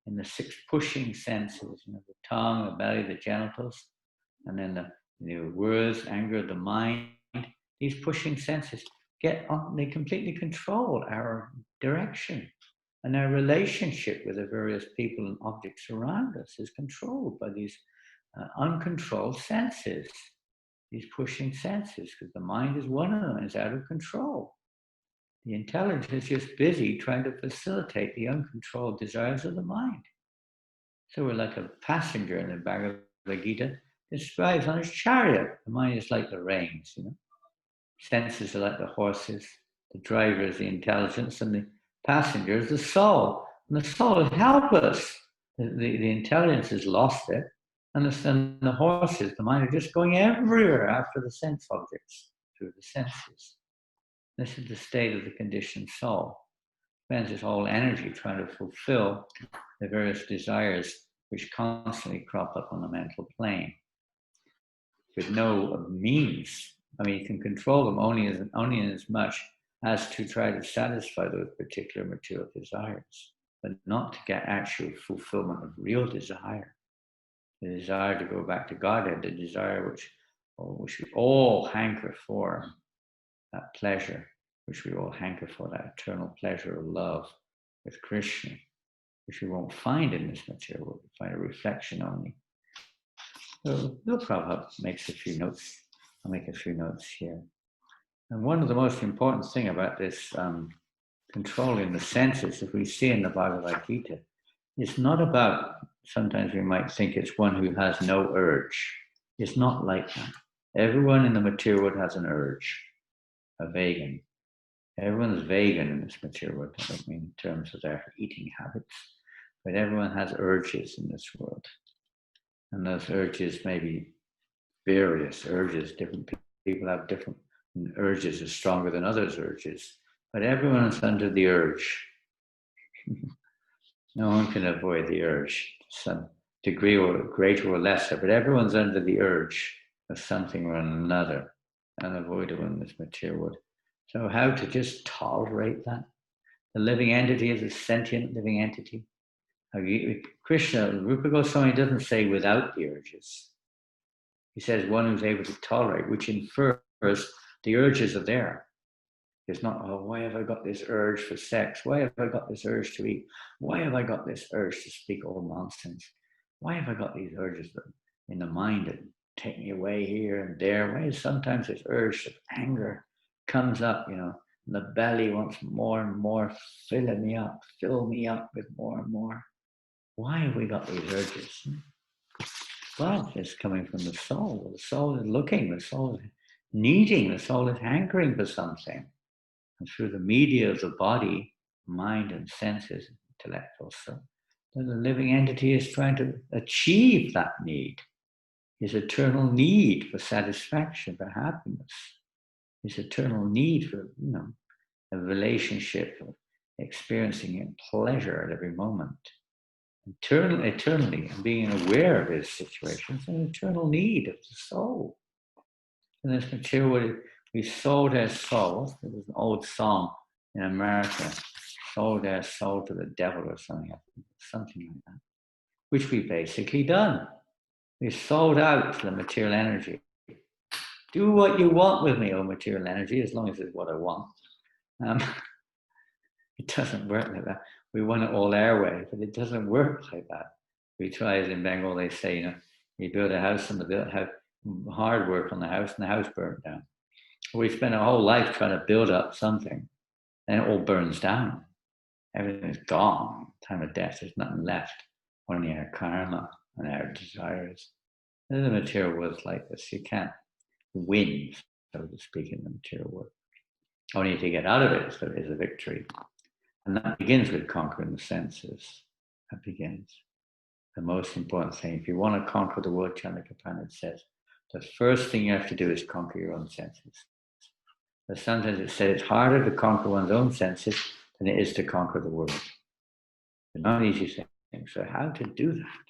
in the 6 pushing senses, the tongue, the belly, the genitals, and then the words, anger, the mind. These pushing senses they completely control our direction, and our relationship with the various people and objects around us is controlled by these uncontrolled senses, these pushing senses, because the mind is one of them, is out of control. The intelligence is just busy trying to facilitate the uncontrolled desires of the mind. So we're like a passenger in the Bhagavad Gita describes on his chariot. The mind is like the reins, Senses are like the horses. The driver is the intelligence, and the passenger is the soul. And the soul is helpless. The intelligence has lost it, and the horses, the mind, are just going everywhere after the sense objects through the senses. This is the state of the conditioned soul. Spends its whole energy trying to fulfill the various desires which constantly crop up on the mental plane, with no means. You can control them only in as much as to try to satisfy those particular material desires, but not to get actual fulfillment of real desire. The desire to go back to Godhead, the desire which we all hanker for, that pleasure, which we all hanker for, that eternal pleasure of love with Krishna, which we won't find in this material world. We find a reflection only. So Prabhupada makes a few notes. I'll make a few notes here. And one of the most important thing about this controlling the senses, as we see in the Bhagavad Gita, is not about, sometimes we might think it's one who has no urge. It's not like that. Everyone in the material world has an urge, a vegan. Everyone's vegan in this material world. I don't mean in terms of their eating habits, but everyone has urges in this world. And those urges may be various urges. Different people have different urges, are stronger than others' urges. but everyone is under the urge. No one can avoid the urge to some degree, or greater or lesser, but everyone's under the urge of something or another, unavoidable in this material world. So how to just tolerate that? The living entity is a sentient living entity. Krishna, Rupa Goswami doesn't say without the urges. He says one who's able to tolerate, which infers the urges are there. It's not, oh, why have I got this urge for sex? Why have I got this urge to eat? Why have I got this urge to speak all nonsense? Why have I got these urges in the mind that take me away here and there? Why is sometimes this urge of anger comes up, and the belly wants more and more, fill me up with more and more. Why have we got these urges? Well, it's coming from the soul. The soul is looking, the soul is needing, the soul is hankering for something. And through the media of the body, mind and senses, intellect also, then the living entity is trying to achieve that need, his eternal need for satisfaction, for happiness, his eternal need for, a relationship, of experiencing pleasure at every moment. Eternally, and being aware of his situation is an eternal need of the soul. And this material, we sold our soul. There was an old song in America, sold our soul to the devil or something like that, which we've basically done. We sold out to the material energy. Do what you want with me, oh material energy, as long as it's what I want. It doesn't work like that. We want it all our way, but it doesn't work like that. We try, as in Bengal, they say, you build a house and have hard work on the house and the house burnt down. We spend our whole life trying to build up something, and it all burns down. Everything's gone. Time of death, there's nothing left. Only our karma and our desires. And the material world's like this. You can't win, so to speak, in the material world. Only to get out of it so is a victory. And that begins with conquering the senses. That begins. The most important thing. If you want to conquer the world, Chandra says, the first thing you have to do is conquer your own senses. But sometimes it says it's harder to conquer one's own senses than it is to conquer the world. It's not an easy thing. So how to do that?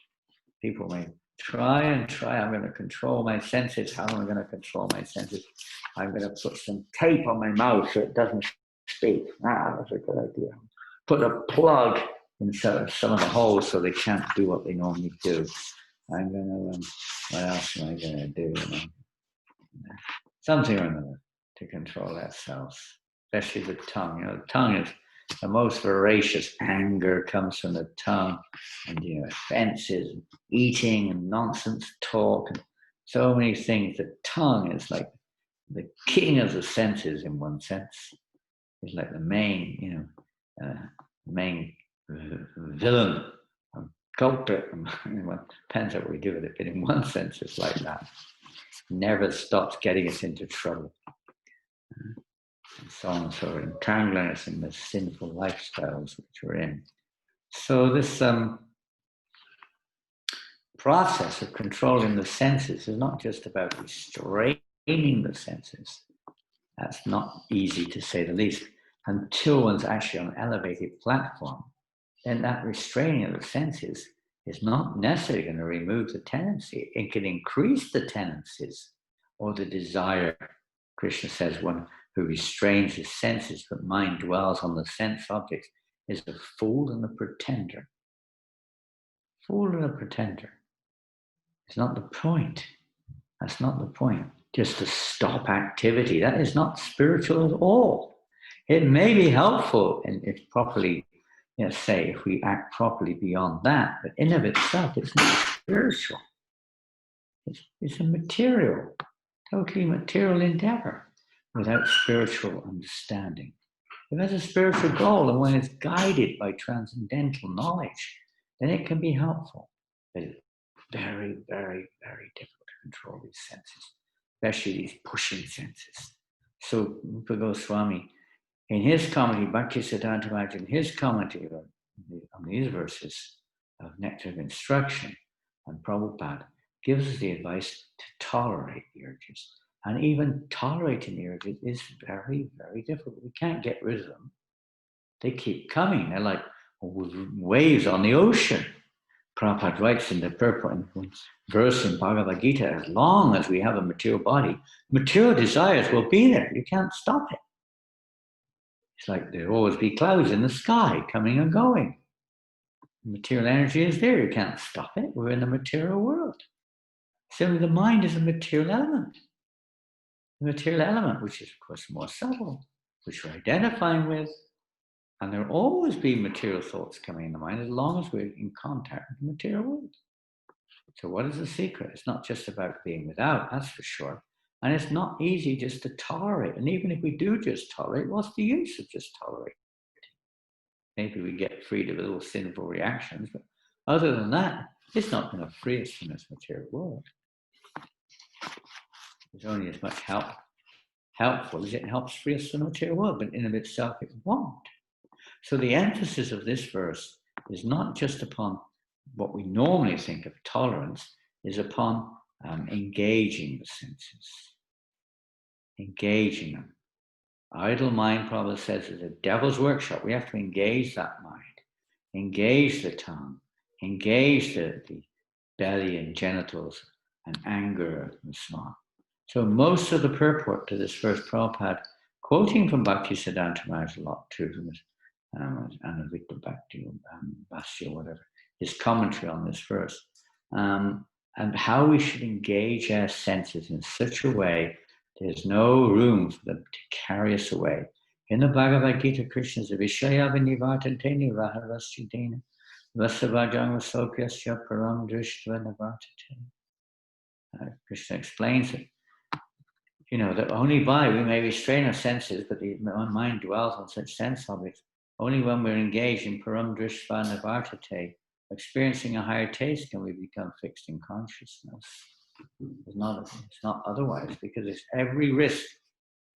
People may try. I'm going to control my senses. How am I going to control my senses? I'm going to put some tape on my mouth so it doesn't speak. That's a good idea. Put a plug in some of the holes so they can't do what they normally do. I'm going to, what else am I going to do? Something or another to control ourselves, especially the tongue. The tongue is the most voracious. Anger comes from the tongue, and offenses, and eating, and nonsense talk, and so many things. The tongue is like the king of the senses in one sense. It's like the main, main villain, culprit. Depends what we do with it, but in one sense, it's like that. Never stops getting us into trouble. And so on and so on, entangling us in the sinful lifestyles which we're in. So this process of controlling the senses is not just about restraining the senses. That's not easy, to say the least. Until one's actually on an elevated platform, then that restraining of the senses is not necessarily going to remove the tendency. It can increase the tendencies or the desire. Krishna says one who restrains his senses but mind dwells on the sense objects is a fool and a pretender. Fool and a pretender. It's not the point. That's not the point. Just to stop activity. That is not spiritual at all. It may be helpful if properly, say, if we act properly beyond that, but in of itself, it's not spiritual. It's a material, totally material endeavor without spiritual understanding. If it has a spiritual goal and when it's guided by transcendental knowledge, then it can be helpful. But it's very, very, very difficult to control these senses, especially these pushing senses. So Rupa Goswami, in his commentary, Bhaktisiddhanta Maharaj, in his commentary on these verses of Nectar of Instruction, and Prabhupada gives us the advice to tolerate the urges. And even tolerating the urges is very, very difficult. We can't get rid of them. They keep coming. They're like waves on the ocean. Prabhupada writes in the purport verse in Bhagavad Gita, as long as we have a material body, material desires will be there. You can't stop it. It's like there'll always be clouds in the sky coming and going. Material energy is there. You can't stop it. We're in the material world. So the mind is a material element. The material element, which is, of course, more subtle, which we're identifying with. And there will always be material thoughts coming in the mind as long as we're in contact with the material world. So what is the secret? It's not just about being without, that's for sure. And it's not easy just to tolerate. And even if we do just tolerate, what's the use of just tolerating? Maybe we get freed of little sinful reactions, but other than that, it's not going to free us from this material world. It's only as much helpful as it helps free us from the material world, but in of itself it won't. So the emphasis of this verse is not just upon what we normally think of tolerance, is upon engaging the senses, engaging them. Idle mind, Prabhupada says, is a devil's workshop. We have to engage that mind, engage the tongue, engage the belly and genitals and anger and so on. So most of the purport to this verse, Prabhupada, quoting from Bhaktisiddhanta Maharaj a lot too, and Avicta Bhakti, Bhasya, whatever, his commentary on this verse, and how we should engage our senses in such a way there's no room for them to carry us away. In the Bhagavad Gita, Krishna says, Vishaya vinivartanteni raharasya vasavajang vasopyasya param drishtva nivartate. Krishna explains it. You know, that only by we may restrain our senses, but the mind dwells on such sense objects. Only when we're engaged in param drishtva nivartate, experiencing a higher taste, can we become fixed in consciousness. It's not otherwise, because it's every risk.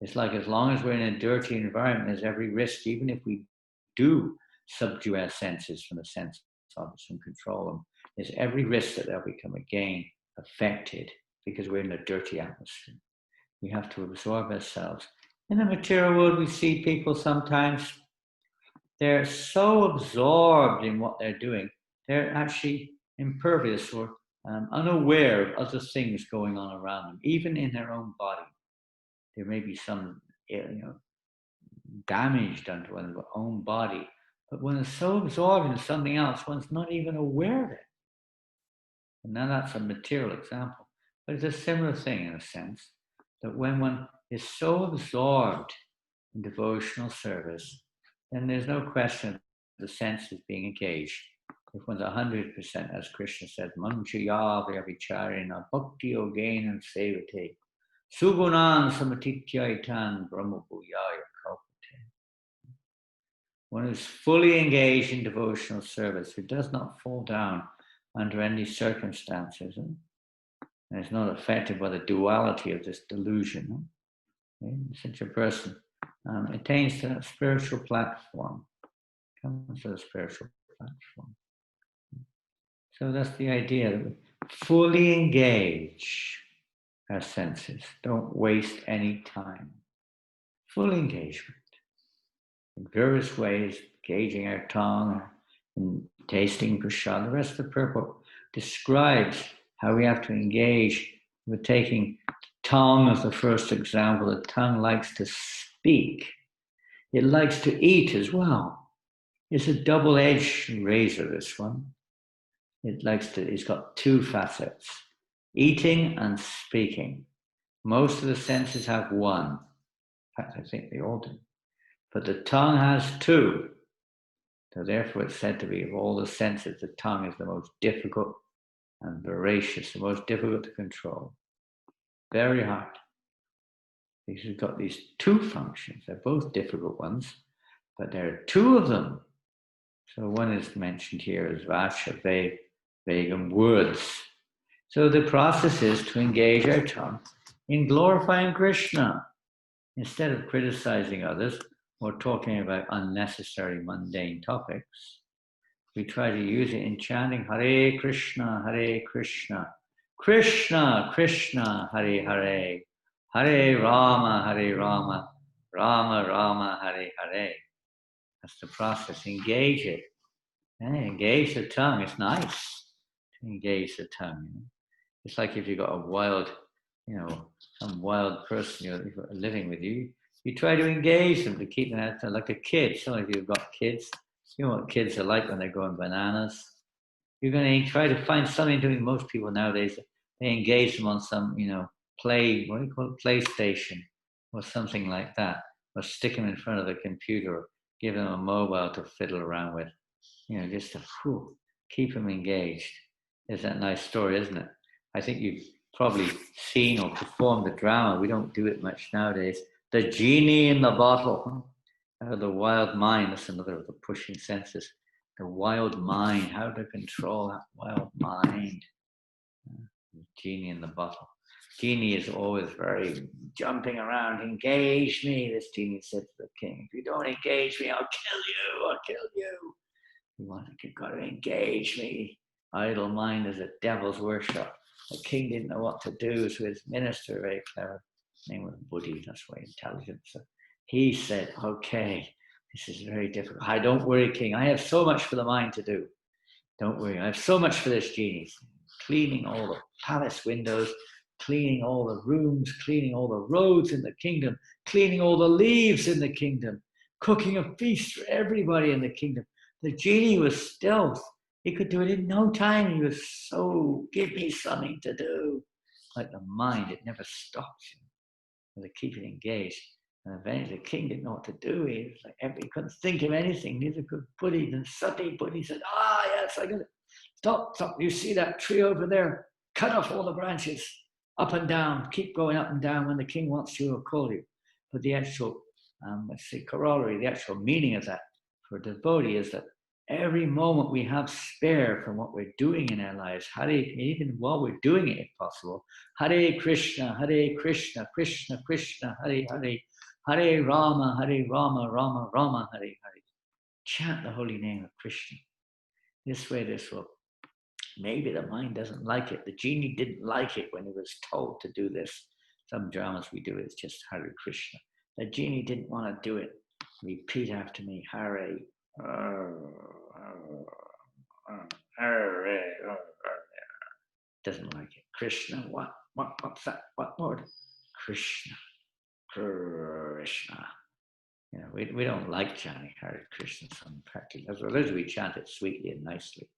It's like as long as we're in a dirty environment, there's every risk, even if we do subdue our senses from the sense objects and control them, there's every risk that they'll become again affected because we're in a dirty atmosphere. We have to absorb ourselves. In the material world, we see people sometimes, they're so absorbed in what they're doing, they're actually impervious or unaware of other things going on around them, even in their own body. There may be some, damage done to one's own body, but one is so absorbed in something else, one's not even aware of it. And now that's a material example, but it's a similar thing in a sense, that when one is so absorbed in devotional service, then there's no question of the senses being engaged. If one's 100%, as Krishna said, manchaya vyavicharina bhakti yogena sevate sugunan samatityaitan brahmabhuyaya kalpate. One who's fully engaged in devotional service, who does not fall down under any circumstances, and is not affected by the duality of this delusion. Such a person attains to that spiritual platform, comes to the spiritual platform. So that's the idea, that we fully engage our senses. Don't waste any time. Full engagement. In various ways, engaging our tongue, in tasting prasad. The rest of the purport describes how we have to engage. We're taking tongue as the first example. The tongue likes to speak. It likes to eat as well. It's a double-edged razor, this one. It's got two facets, eating and speaking. Most of the senses have one. In fact, I think they all do. But the tongue has two. So therefore it's said to be, of all the senses, the tongue is the most difficult and voracious, the most difficult to control. Very hard. Because we've got these two functions. They're both difficult ones, but there are two of them. So one is mentioned here as Vacha, Vegam, words. So the process is to engage our tongue in glorifying Krishna. Instead of criticizing others or talking about unnecessary mundane topics, we try to use it in chanting Hare Krishna, Krishna Krishna, Hare Hare, Hare Rama, Hare Rama, Rama Rama, Hare Hare. That's the process. Engage it. Engage the tongue. It's nice to engage the tongue. It's like if you've got a wild, some wild person living with you, you try to engage them to keep them out, like a kid. Some of you have got kids. You know what kids are like when they're going bananas. You're going to try to find something doing. Most people nowadays, they engage them on some, PlayStation or something like that, or stick them in front of the computer, or give them a mobile to fiddle around with, just to keep them engaged. It's that nice story, isn't it? I think you've probably seen or performed the drama. We don't do it much nowadays. The genie in the bottle. The wild mind. That's another of the pushing senses. The wild mind. How to control that wild mind. The genie in the bottle. Genie is always very jumping around. Engage me, this genie said to the king. If you don't engage me, I'll kill you. I'll kill you. You've got to engage me. Idle mind is a devil's workshop. The king didn't know what to do, so his minister, very clever, his name was Buddhi, that's why intelligent. So he said, okay, this is very difficult. Don't worry, king. I have so much for the mind to do. Don't worry. I have so much for this genie. Cleaning all the palace windows, cleaning all the rooms, cleaning all the roads in the kingdom, cleaning all the leaves in the kingdom, cooking a feast for everybody in the kingdom. The genie was stealth. He could do it in no time. He was so, give me something to do. Like the mind, it never stops. They keep it engaged. And eventually the king didn't know what to do. He was like, he couldn't think of anything. Neither could Buddhi. And suddenly Buddhi said, yes, I got it. Stop. You see that tree over there? Cut off all the branches, up and down. Keep going up and down. When the king wants you, he'll call you. But the actual, corollary, the actual meaning of that for a devotee is that every moment we have spare from what we're doing in our lives, even while we're doing it if possible, Hare Krishna, Krishna Krishna, Hare Hare, Hare Rama, Rama Rama, Hare Hare. Chant the holy name of Krishna. This way, this will. Maybe the mind doesn't like it. The genie didn't like it when he was told to do this. Some dramas we do, it's just Hare Krishna. The genie didn't want to do it. Repeat after me, Hare. Doesn't like it. Krishna, what's that? What word? Krishna. We don't like chanting Hare Krishna. As well as we chant it sweetly and nicely.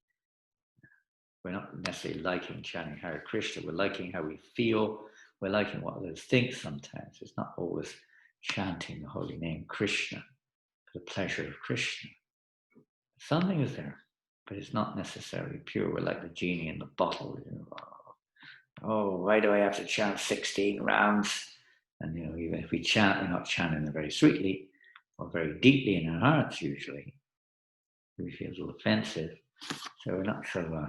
We're not necessarily liking chanting Hare Krishna. We're liking how we feel. We're liking what others think sometimes. It's not always chanting the holy name Krishna for the pleasure of Krishna. Something is there, but it's not necessarily pure. We're like the genie in the bottle. Why do I have to chant 16 rounds? And even if we chant, we're not chanting it very sweetly or very deeply in our hearts usually. We feel a little offensive. So we're not so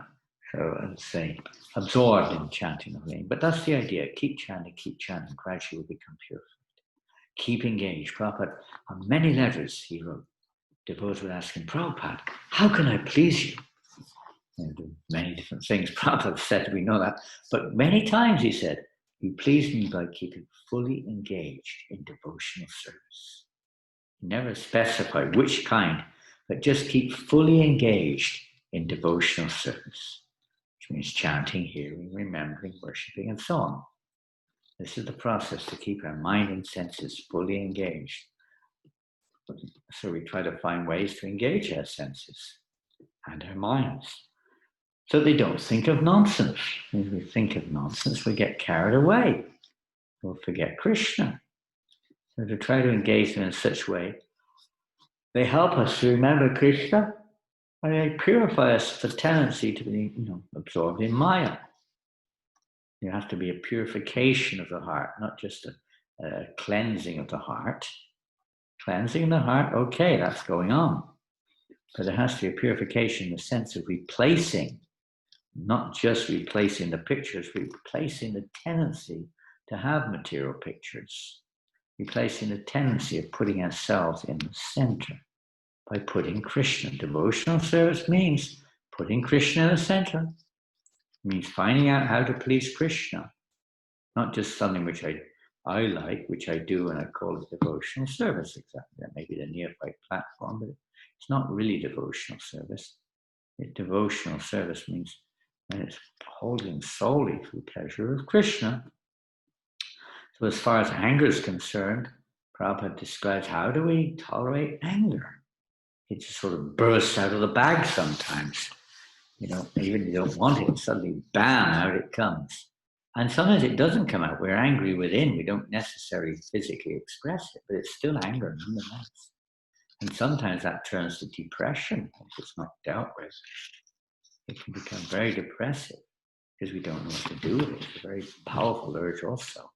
absorbed in chanting the holy name. But that's the idea. Keep chanting, gradually we'll become purified. Keep engaged. Prabhupada, on many letters he wrote, devotees would ask him, Prabhupada, how can I please you? Many different things Prabhupada said, we know that. But many times he said, you please me by keeping fully engaged in devotional service. He never specified which kind, but just keep fully engaged in devotional service, which means chanting, hearing, remembering, worshipping, and so on. This is the process to keep our mind and senses fully engaged. So we try to find ways to engage our senses and our minds so they don't think of nonsense. When we think of nonsense, we get carried away. We'll forget Krishna. So to try to engage them in such a way, they help us to remember Krishna and they purify us of the tendency to be absorbed in Maya. There has to be a purification of the heart, not just a cleansing of the heart. Cleansing the heart, okay, that's going on. But there has to be a purification in the sense of replacing, not just replacing the pictures, replacing the tendency to have material pictures, replacing the tendency of putting ourselves in the center by putting Krishna. Devotional service means putting Krishna in the center. It means finding out how to please Krishna, not just something which I I like, which I do, and I call it devotional service. Exactly, that may be the nearby platform, but it's not really devotional service. Devotional service means when it's holding solely for the pleasure of Krishna. So as far as anger is concerned, Prabhupada describes how do we tolerate anger? It just sort of bursts out of the bag sometimes. Even if you don't want it, suddenly, bam, out it comes. And sometimes it doesn't come out. We're angry within. We don't necessarily physically express it, but it's still anger nonetheless. And sometimes that turns to depression if it's not dealt with. It can become very depressive because we don't know what to do with it. It's a very powerful urge also.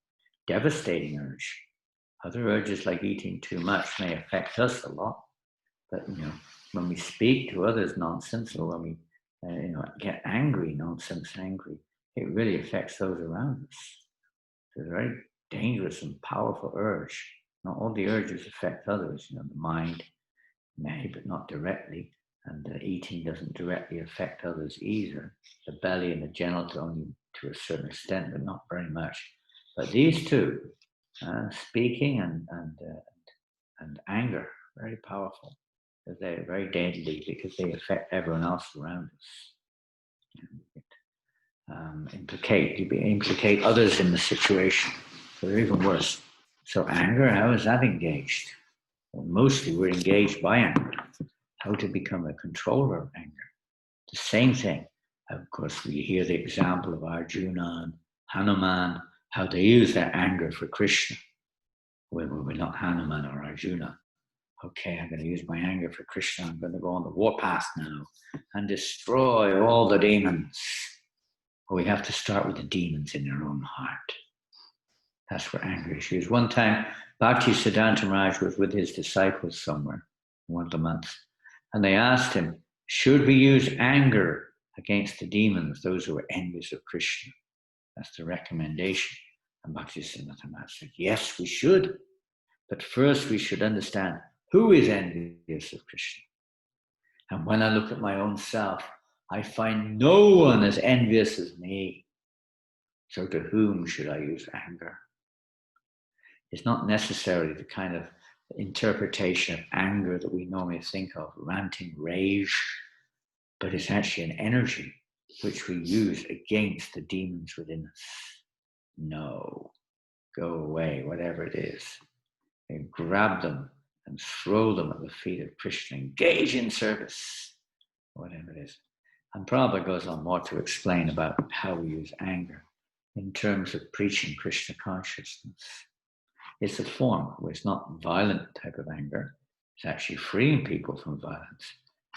Devastating urge. Other urges like eating too much may affect us a lot. But, when we speak to others nonsense, or when we get angry, nonsense angry, it really affects those around us. It's a very dangerous and powerful urge. Not all the urges affect others. The mind may, but not directly. And eating doesn't directly affect others either. The belly and the genital only to a certain extent, but not very much. But these two, speaking and anger, very powerful. They're very deadly because they affect everyone else around us. Implicate others in the situation. So they're even worse. So anger, how is that engaged? Well, mostly we're engaged by anger. How to become a controller of anger. The same thing. Of course, we hear the example of Arjuna and Hanuman, how they use their anger for Krishna. We're not Hanuman or Arjuna. Okay, I'm going to use my anger for Krishna. I'm going to go on the warpath now and destroy all the demons. Well, we have to start with the demons in their own heart. That's where anger is used. One time, Bhakti Siddhanta Maharaj was with his disciples somewhere, one of the months, and they asked him, should we use anger against the demons, those who are envious of Krishna? That's the recommendation. And Bhakti Siddhanta Maharaj said, yes, we should. But first we should understand who is envious of Krishna. And when I look at my own self, I find no one as envious as me. So to whom should I use anger? It's not necessarily the kind of interpretation of anger that we normally think of, ranting rage, but it's actually an energy which we use against the demons within us. No, go away, whatever it is. And grab them and throw them at the feet of Krishna. Engage in service, whatever it is. And Prabhupada goes on more to explain about how we use anger in terms of preaching Krishna consciousness. It's a form where it's not violent type of anger. It's actually freeing people from violence.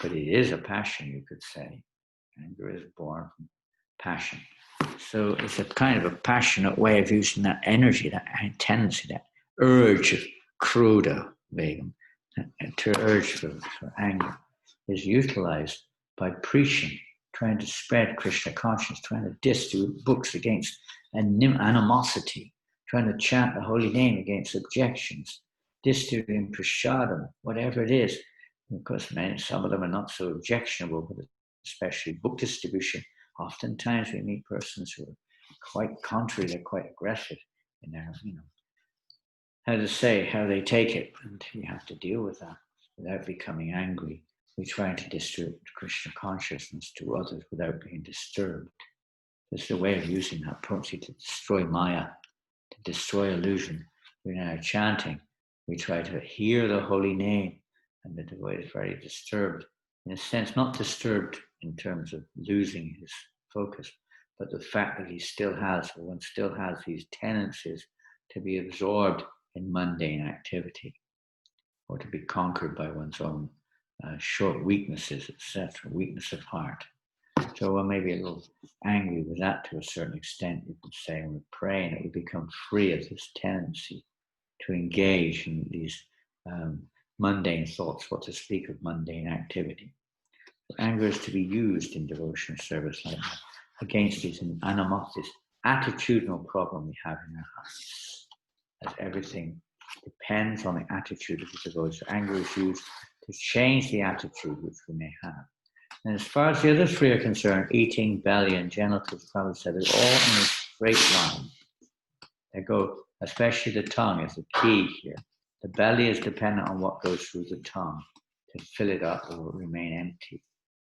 But it is a passion, you could say. Anger is born from passion. So it's a kind of a passionate way of using that energy, that tendency, that urge of kruda, vegam, that urge for anger is utilized by preaching, trying to spread Krishna consciousness, trying to distribute books against animosity, trying to chant the holy name against objections, distributing prasadam, whatever it is. Of course, some of them are not so objectionable, but especially book distribution. Oftentimes we meet persons who are quite contrary, they're quite aggressive in their, how they take it. And you have to deal with that without becoming angry. We try to distribute Krishna consciousness to others without being disturbed. It's a way of using that potency to destroy Maya, to destroy illusion. When our chanting, we try to hear the holy name, and the devotee is very disturbed. In a sense, not disturbed in terms of losing his focus, but the fact that one still has these tendencies to be absorbed in mundane activity, or to be conquered by one's own short weaknesses, etc., weakness of heart. So one may be a little angry with that to a certain extent, you could say, and we pray, and it would become free of this tendency to engage in these mundane thoughts, what to speak of mundane activity. So anger is to be used in devotional service like that, against these animosities, attitudinal problem we have in our hearts, as everything depends on the attitude of the devotee. So anger is used to change the attitude which we may have. And as far as the other three are concerned, eating, belly, and genitals, Prabhupada said, they're all in a straight line. They go especially the tongue is the key here. The belly is dependent on what goes through the tongue to fill it up or remain empty.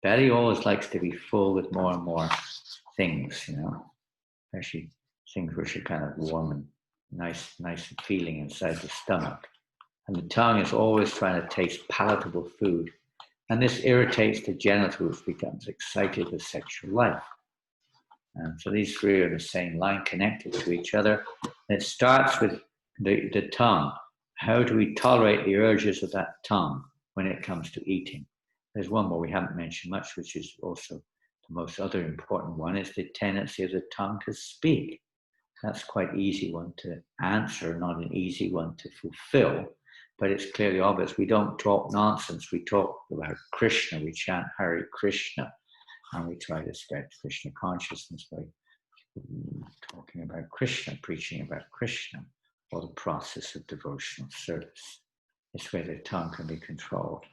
Belly always likes to be full with more and more things, especially things which are kind of warm and nice feeling inside the stomach. And the tongue is always trying to taste palatable food. And this irritates the genitals, becomes excited with sexual life. And so these three are the same line, connected to each other. And it starts with the tongue. How do we tolerate the urges of that tongue when it comes to eating? There's one more we haven't mentioned much, which is also the most other important one, is the tendency of the tongue to speak. That's quite easy one to answer, not an easy one to fulfill, but it's clearly obvious. We don't talk nonsense. We talk about Krishna. We chant Hare Krishna, and we try to spread Krishna consciousness by talking about Krishna, preaching about Krishna, or the process of devotional service. This way the tongue can be controlled.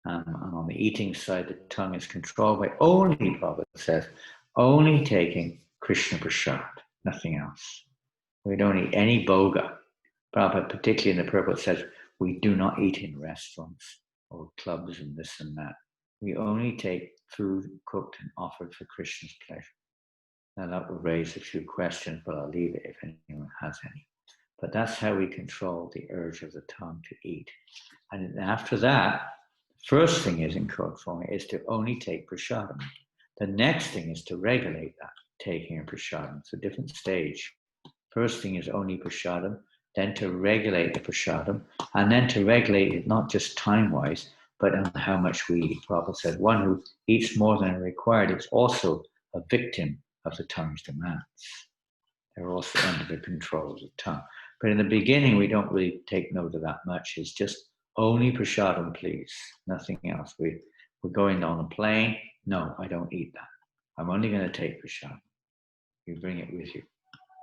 And on the eating side, the tongue is controlled by only, Prabhupada says, only taking Krishna Prasad, nothing else. We don't eat any boga. Prabhupada, particularly in the purport, says we do not eat in restaurants or clubs and this and that. We only take food cooked and offered for Krishna's pleasure. Now that will raise a few questions, but I'll leave it if anyone has any. But that's how we control the urge of the tongue to eat. And after that, first thing is in controlling is to only take prasadam. The next thing is to regulate that, taking a prasadam. It's a different stage. First thing is only prasadam, then to regulate the prasadam, and then to regulate it not just time-wise, but on how much we eat. Prabhupada said, one who eats more than required is also a victim of the tongue's demands. They're also under the control of the tongue. But in the beginning, we don't really take note of that much. It's just only prasadam, please, nothing else. We're going on a plane. No, I don't eat that. I'm only going to take prasadam. You bring it with you.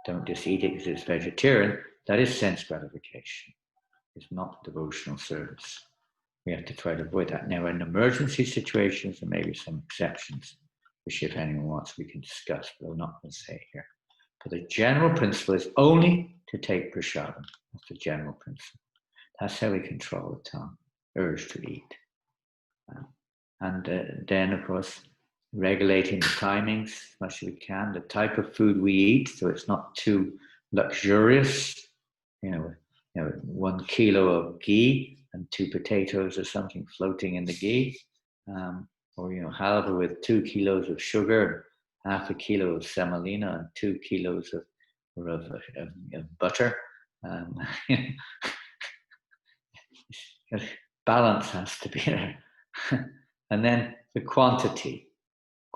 Don't just eat it because it's vegetarian. That is sense gratification. It's not devotional service. We have to try to avoid that. Now, in emergency situations, there may be some exceptions, which if anyone wants, we can discuss, but I'm not going to say here. But the general principle is only to take prasadam. That's the general principle. That's how we control the tongue, urge to eat. And then, of course, regulating the timings as much as we can, the type of food we eat, so it's not too luxurious. 1 kilo of ghee and 2 potatoes or something floating in the ghee, or halva with 2 kilos of sugar, half a kilo of semolina, and 2 kilos of butter. Balance has to be there. And then the quantity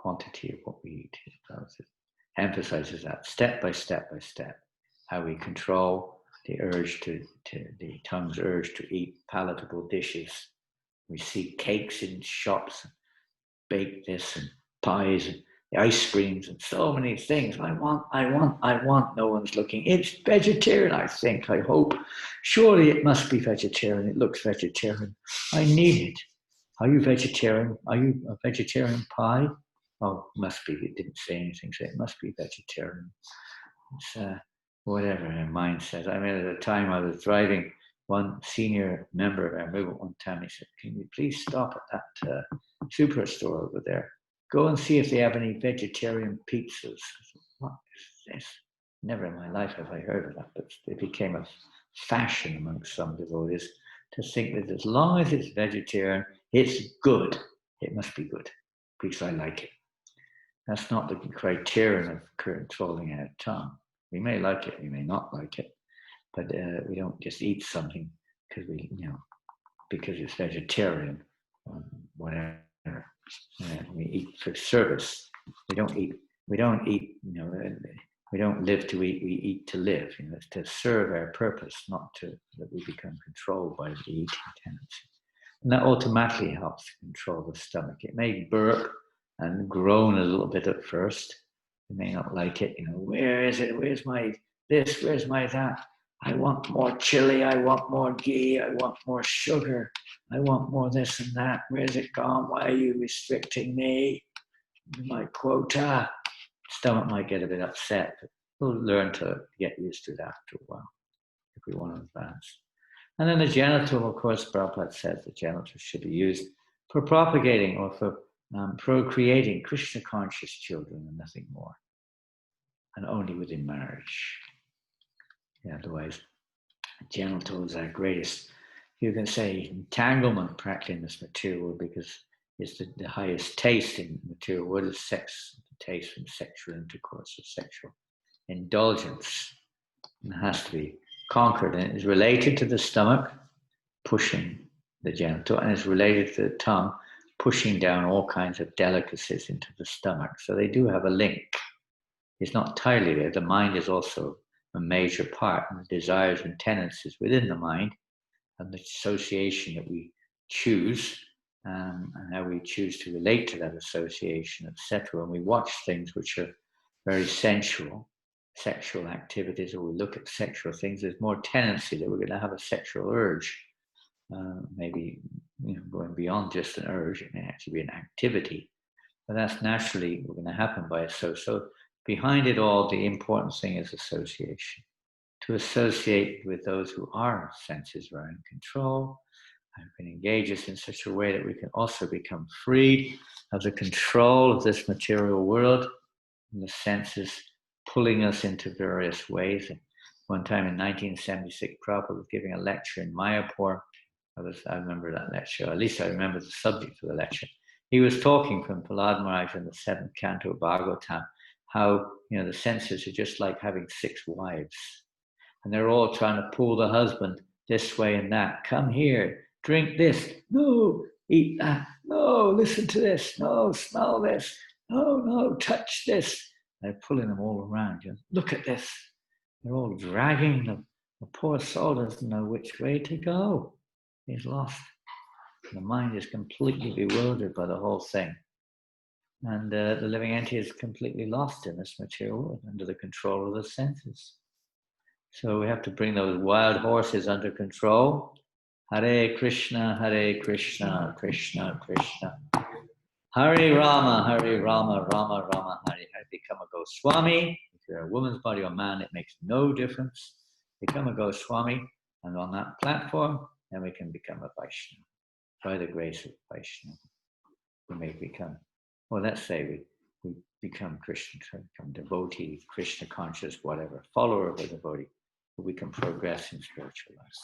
of what we eat. Emphasizes that step by step, how we control the urge the tongue's urge to eat palatable dishes. We see cakes in shops, bake this and pies and the ice creams and so many things. I want. No one's looking. It's vegetarian, I think, I hope. Surely it must be vegetarian. It looks vegetarian. I need it. Are you vegetarian? Are you a vegetarian pie? Oh, must be. It didn't say anything, so it must be vegetarian. It's whatever her mind says. I mean, at the time I was driving, one senior member of our movement one time, he said, can you please stop at that superstore over there? Go and see if they have any vegetarian pizzas. I said, what is this? Never in my life have I heard of that, but it became a fashion amongst some devotees to think that as long as it's vegetarian, it's good. It must be good because I like it. That's not the criterion of controlling our tongue. We may like it, we may not like it, but we don't just eat something because because it's vegetarian, whatever. We eat for service. We don't eat. We don't live to eat. We eat to live. It's to serve our purpose, not that we become controlled by the eating tendency. And that automatically helps to control the stomach. It may burp and groan a little bit at first. You may not like it. Where is it? Where's my this? Where's my that? I want more chili. I want more ghee. I want more sugar. I want more this and that. Where's it gone? Why are you restricting me? My quota. Stomach might get a bit upset. But we'll learn to get used to that after a while if we want to advance. And then the genital, of course, Prabhupada says the genital should be used for propagating or for procreating Krishna conscious children and nothing more, and only within marriage. Yeah, otherwise, genital is our greatest, you can say, entanglement practically in this material world, because it's the highest taste in material world is sex, the taste from sexual intercourse or sexual indulgence. And it has to be conquered, and it is related to the stomach, pushing the genital, and it's related to the tongue, pushing down all kinds of delicacies into the stomach. So they do have a link. It's not entirely there. The mind is also a major part, and the desires and tendencies within the mind, and the association that we choose, and how we choose to relate to that association, etc. And we watch things which are very sensual, sexual activities, or we look at sexual things, there's more tendency that we're going to have a sexual urge. Maybe going beyond just an urge, it may actually be an activity, but that's naturally going to happen by us. So behind it all, the important thing is association. To associate with those who are senses are in control, and can engage us in such a way that we can also become freed of the control of this material world, and the senses pulling us into various ways. And one time in 1976, Prabhupada was giving a lecture in Mayapur. I remember that lecture, at least I remember the subject of the lecture. He was talking from Prahlad Maharaj in the 7th canto of Bhagavatam, how the senses are just like having 6 wives. And they're all trying to pull the husband this way and that. Come here, drink this. No, eat that. No, listen to this. No, smell this. No, touch this. They're pulling them all around. Look at this. They're all dragging them. The poor soul doesn't know which way to go. He's lost. The mind is completely bewildered by the whole thing. And the living entity is completely lost in this material world, under the control of the senses. So we have to bring those wild horses under control. Hare Krishna, Krishna Krishna. Hare Rama, Rama Rama, Hare. Become a Goswami. If you're a woman's body or man, it makes no difference. Become a Goswami, and on that platform, then we can become a Vaishnava. By the grace of Vaishnava, we may become, well, let's say we become Krishna, become devotee, Krishna conscious, whatever, follower of a devotee, but we can progress in spiritual life.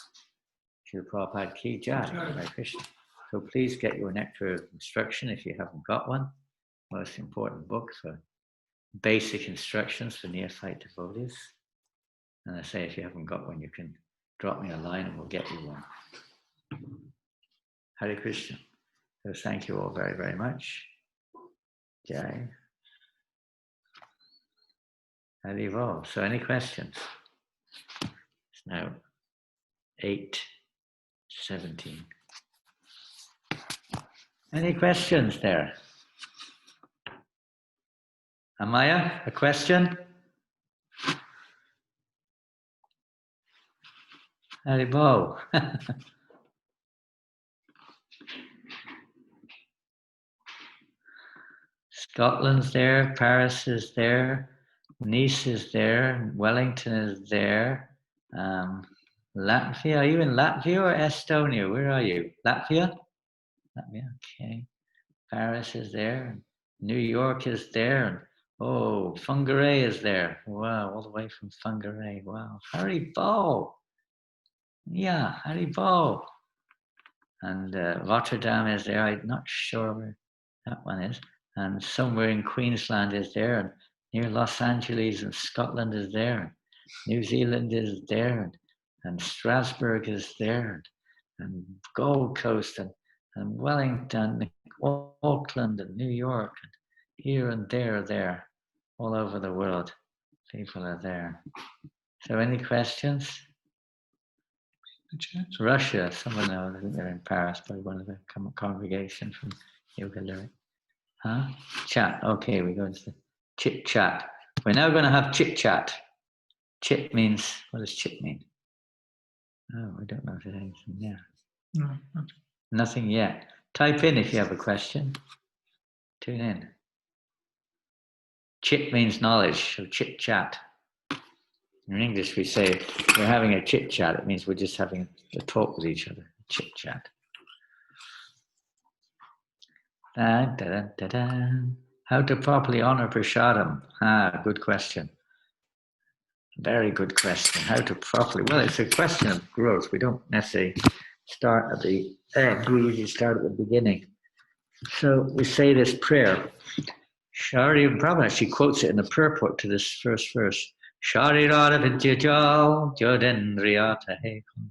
Srila Prabhupada Ki Jai, Hare Krishna. So please get your Nectar of Instruction if you haven't got one. Most important book for basic instructions for neophyte devotees. And I say, if you haven't got one, you can drop me a line and we'll get you one. Hare Krishna. So thank you all very, very much. Jai. Haribo. So any questions? It's now 8:17. Any questions there? Amaya, a question? Haribo. Scotland's there, Paris is there, Nice is there, Wellington is there, Latvia. Are you in Latvia or Estonia? Where are you? Latvia? Latvia, okay. Paris is there, New York is there, oh, Whangarei is there. Wow, all the way from Whangarei. Wow, Haribo. Yeah, Haribo. And Rotterdam is there. I'm not sure where that one is. And somewhere in Queensland is there, and near Los Angeles and Scotland is there, New Zealand is there, and Strasbourg is there, and Gold Coast, and Wellington, Auckland, and New York, and here and there, all over the world, people are there. So any questions? Russia, someone knows, I think they're in Paris, by one of the congregation from Yoga Lyrique. Huh? Chat. Okay, we go into the chit chat. We're now going to have chit chat. Chit means, what does chit mean? Oh, I don't know if there's anything there. No, nothing yet. Type in if you have a question. Tune in. Chit means knowledge, so chit chat. In English, we say we're having a chit chat. It means we're just having a talk with each other. Chit chat. How to properly honor prasadam? Good question. Very good question. How to properly? Well, it's a question of growth. We don't necessarily start at the end. We usually start at the beginning. So we say this prayer. Shari Prabhupada actually quotes it in the purport to this first verse. Shari Radha Vidyajal Jodendriyata Hekam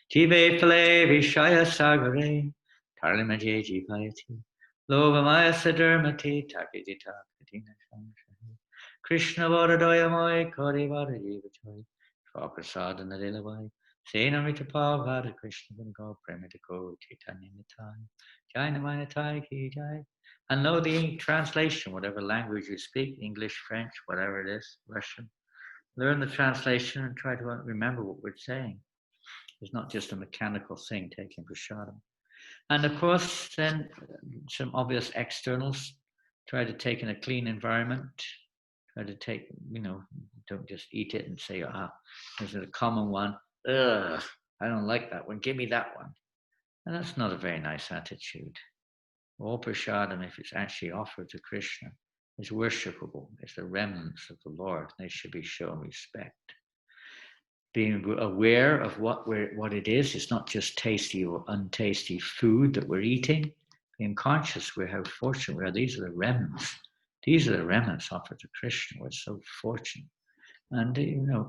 Jive Phale Vishaya Sagare Tarlimaje Jivayati Lovamaya Sadarmati Takidita Katina Shamshahi Krishna Vadadoyamoy Kori Vadajivachoy Swaprasad Nadilavai Senamita Pavada Krishna Gungo Premitako Titanya Nitai Jainamanatai Ki Jai. And know the translation, whatever language you speak, English, French, whatever it is, Russian. Learn the translation and try to remember what we're saying. It's not just a mechanical thing, taking prasadam. And of course, then some obvious externals. Try to take in a clean environment. Try to take, don't just eat it and say, this is a common one. Ugh, I don't like that one. Give me that one. And that's not a very nice attitude. All prasadam, if it's actually offered to Krishna, is worshipable. It's the remnants of the Lord. They should be shown respect. Being aware of what it is. It's not just tasty or untasty food that we're eating. Being conscious we're how fortunate we are. These are the remnants. These are the remnants offered to Krishna. We're so fortunate. And,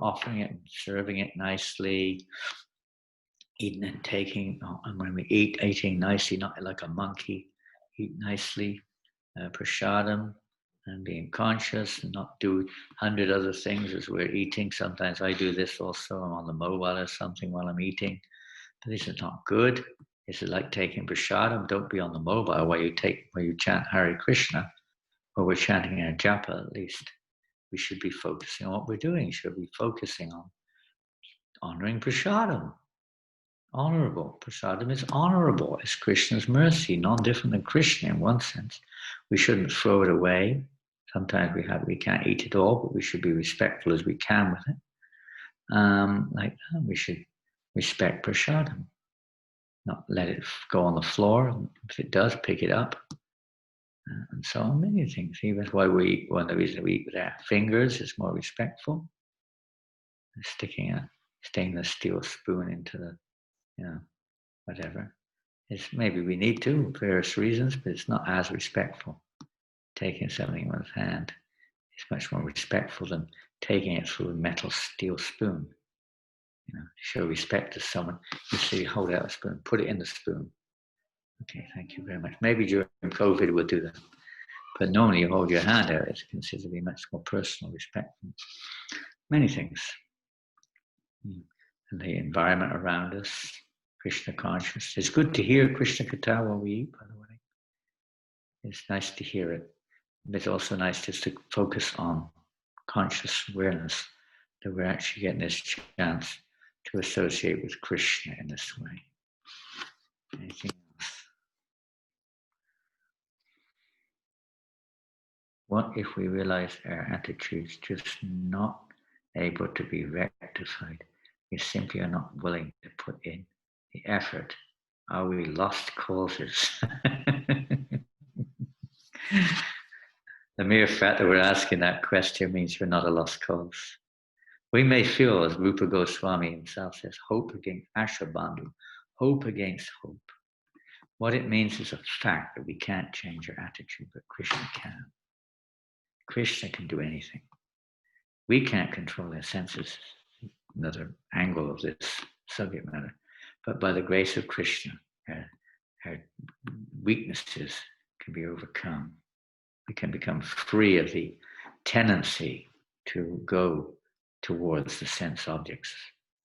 offering it and serving it nicely, eating and taking, and when we eating nicely, not like a monkey, eat nicely, prasadam, and being conscious and not do 100 other things as we're eating. Sometimes I do this also. I'm on the mobile or something while I'm eating. But this is not good. This is like taking prasadam. Don't be on the mobile while you chant Hare Krishna, or we're chanting our japa at least. We should be focusing on what we're doing. Should be focusing on honoring prasadam. Honorable. Prasadam is honorable. It's Krishna's mercy, not different than Krishna in one sense. We shouldn't throw it away. Sometimes we can't eat it all, but we should be respectful as we can with it. Like that, we should respect prasadam, not let it go on the floor. If it does, pick it up, and so on. Many things. Even why we eat. One of the reasons we eat with our fingers is more respectful. Sticking a stainless steel spoon into the, whatever. It's maybe we need to for various reasons, but it's not as respectful. Taking something in one's hand is much more respectful than taking it through a metal steel spoon. To show respect to someone, you say, hold out a spoon, put it in the spoon. Okay, thank you very much. Maybe during COVID we'll do that. But normally you hold your hand out, it's considered to be much more personal, respectful. Many things. And the environment around us, Krishna conscious. It's good to hear Krishna Katha while we eat, by the way. It's nice to hear it. It's also nice just to focus on conscious awareness that we're actually getting this chance to associate with Krishna in this way. Anything else? What if we realize our attitude's just not able to be rectified? We simply are not willing to put in the effort. Are we lost causes? The mere fact that we're asking that question means we're not a lost cause. We may feel, as Rupa Goswami himself says, hope against Ashabandhu, hope against hope. What it means is a fact that we can't change our attitude, but Krishna can. Krishna can do anything. We can't control our senses, another angle of this subject matter. But by the grace of Krishna, our weaknesses can be overcome. We can become free of the tendency to go towards the sense objects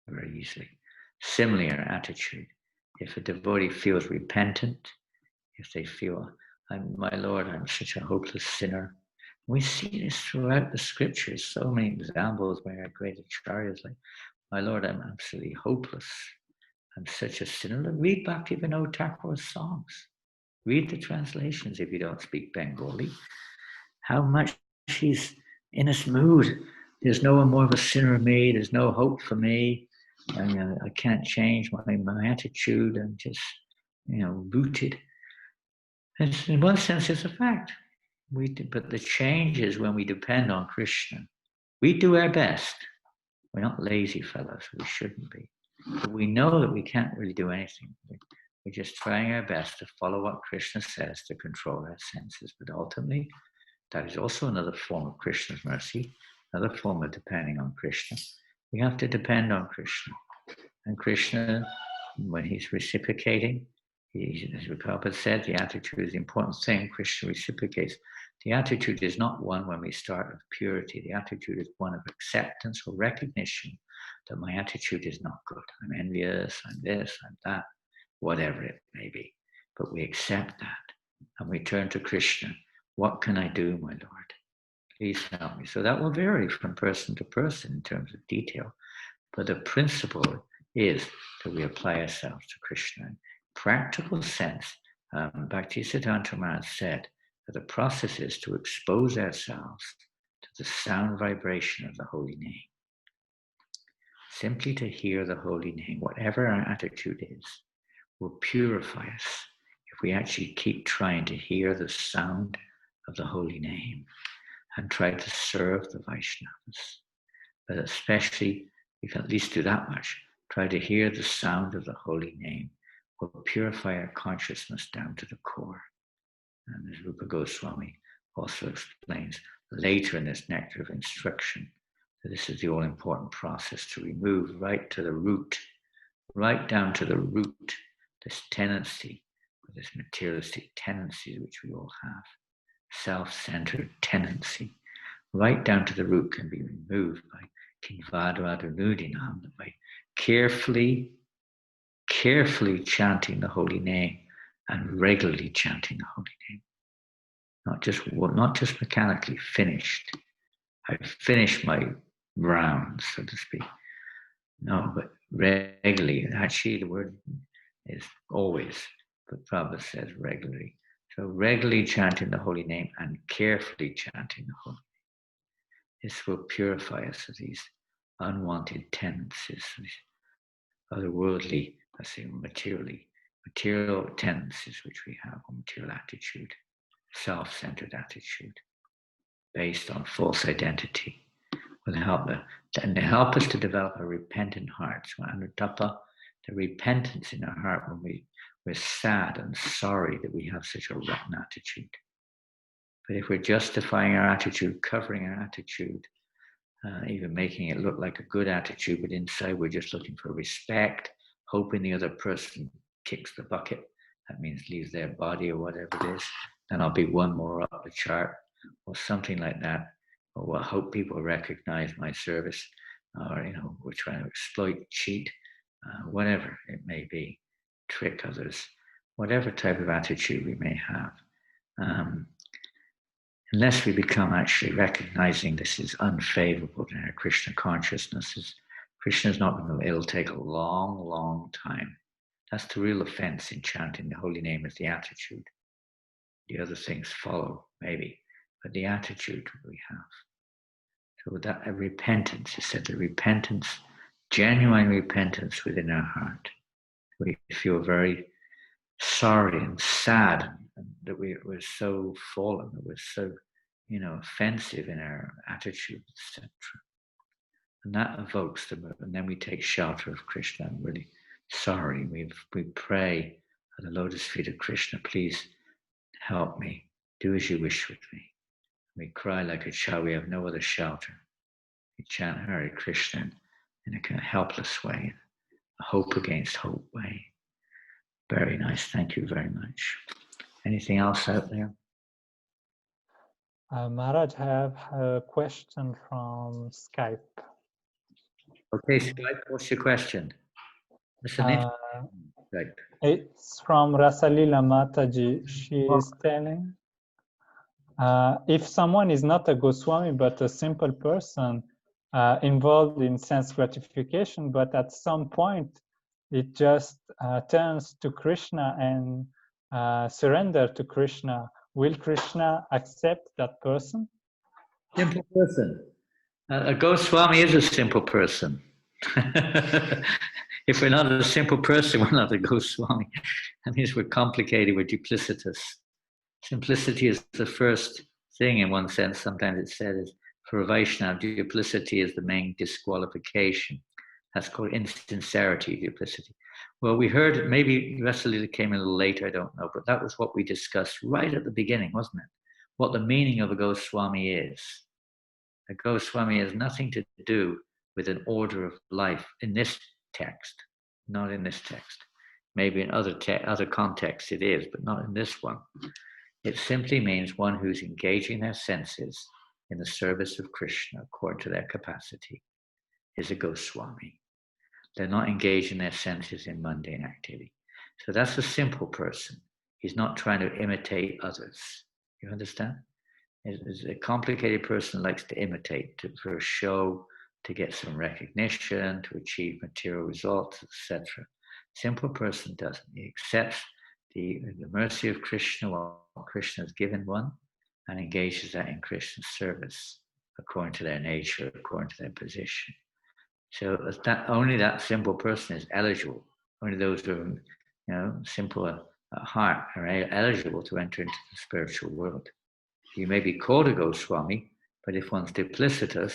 very easily. Similarly, our attitude. If a devotee feels repentant, if they feel, my Lord, I'm such a hopeless sinner. We see this throughout the scriptures. So many examples where our great acharyas like, my Lord, I'm absolutely hopeless. I'm such a sinner. Read Bhaktivinoda Thakur's songs. Read the translations if you don't speak Bengali. How much he's in his mood. there's no one more of a sinner than me. There's no hope for me. I can't change my attitude. I'm just, rooted. And in one sense, it's a fact. But the change is when we depend on Krishna. We do our best. We're not lazy fellows. We shouldn't be. But we know that we can't really do anything. We're just trying our best to follow what Krishna says to control our senses. But ultimately, that is also another form of Krishna's mercy, another form of depending on Krishna. We have to depend on Krishna. And Krishna, when he's reciprocating, as Prabhupada said, the attitude is the important thing. Krishna reciprocates. The attitude is not one when we start with purity. The attitude is one of acceptance or recognition that my attitude is not good. I'm envious, I'm this, I'm that, whatever it may be. But we accept that and we turn to Krishna. What can I do, my Lord? Please help me. So that will vary from person to person in terms of detail. But the principle is that we apply ourselves to Krishna. In practical sense, Bhaktisiddhanta Maharaj said that the process is to expose ourselves to the sound vibration of the holy name. Simply to hear the holy name, whatever our attitude is, will purify us if we actually keep trying to hear the sound of the holy name and try to serve the Vaishnavas. But especially, we can at least do that much. Try to hear the sound of the holy name will purify our consciousness down to the core. And as Rupa Goswami also explains later in this Nectar of Instruction, that this is the all-important process to remove right to the root, right down to the root, this tendency, or this materialistic tendency which we all have, self-centered tendency, right down to the root can be removed by Kinvadradunudinam, by carefully chanting the holy name and regularly chanting the holy name. Not just mechanically finished. I've finished my rounds, so to speak. No, but regularly. Actually, the word is always, but Prabhupada says regularly. So regularly chanting the holy name and carefully chanting the holy name. This will purify us of these unwanted tendencies, these otherworldly, material tendencies which we have, or material attitude, self-centered attitude, based on false identity, will help us to develop a repentant heart. So Anutapa, the repentance in our heart when we're sad and sorry that we have such a rotten attitude. But if we're justifying our attitude, covering our attitude, even making it look like a good attitude, but inside we're just looking for respect, hoping the other person kicks the bucket, that means leaves their body or whatever it is, then I'll be one more up the chart, or something like that. Or I hope people recognize my service, or we're trying to exploit, cheat, whatever it may be, trick others, whatever type of attitude we may have. Unless we become actually recognizing this is unfavorable to our Krishna consciousness, Krishna is not going to, it'll take a long, long time. That's the real offense in chanting the holy name, is the attitude. The other things follow, maybe, but the attitude we have. So with that, a repentance, he said, the repentance, genuine repentance within our heart. We feel very sorry and sad that we're so fallen, that we're so, offensive in our attitude, etc. And that evokes and then we take shelter of Krishna. I'm really sorry. We pray at the lotus feet of Krishna, please help me, do as you wish with me. We cry like a child, we have no other shelter. We chant Hare Krishna in a kind of helpless way, a hope against hope way. Very nice, thank you very much. Anything else out there? Maharaj, I have a question from Skype. Okay, Skype, what's your question? Skype. It's from Rasalila Mataji. She is telling, if someone is not a Goswami but a simple person involved in sense gratification, but at some point it just turns to Krishna and surrender to Krishna, will Krishna accept that person? Simple person. A Goswami is a simple person. If we're not a simple person, we're not a Goswami. That means we're complicated, we're duplicitous. Simplicity is the first thing in one sense. Sometimes it's said is for a Vaishnava, duplicity is the main disqualification. That's called insincerity, duplicity. Well, we heard, maybe Rasalila came a little later, I don't know, but that was what we discussed right at the beginning, wasn't it? What the meaning of a Goswami is. A Goswami has nothing to do with an order of life in this text, not in this text. Maybe in other contexts it is, but not in this one. It simply means one who's engaging their senses in the service of Krishna according to their capacity is a Goswami. They're not engaging their senses in mundane activity. So that's a simple person. He's not trying to imitate others. You understand? It's a complicated person who likes to imitate for a show, to get some recognition, to achieve material results, etc. Simple person doesn't. He accepts the mercy of Krishna, what Krishna has given one, and engages that in Krishna's service according to their nature, according to their position. So only that simple person is eligible. Only those who are, simple at heart are eligible to enter into the spiritual world. You may be called a Goswami, but if one's duplicitous,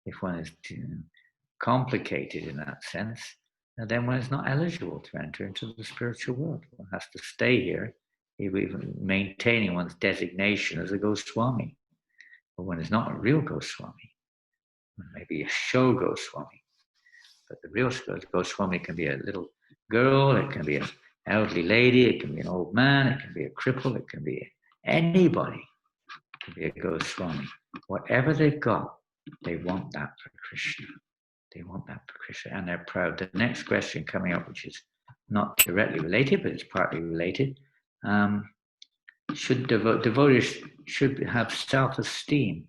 if one is complicated in that sense, then one is not eligible to enter into the spiritual world. One has to stay here, even maintaining one's designation as a Goswami. But one is not a real Goswami. One may be a show Goswami. But the real Goswami can be a little girl, it can be an elderly lady, it can be an old man, it can be a cripple, it can be anybody. It can be a Goswami. Whatever they've got, they want that for Krishna. They want that for Krishna, and they're proud. The next question coming up, which is not directly related, but it's partly related, should devotees should have self-esteem.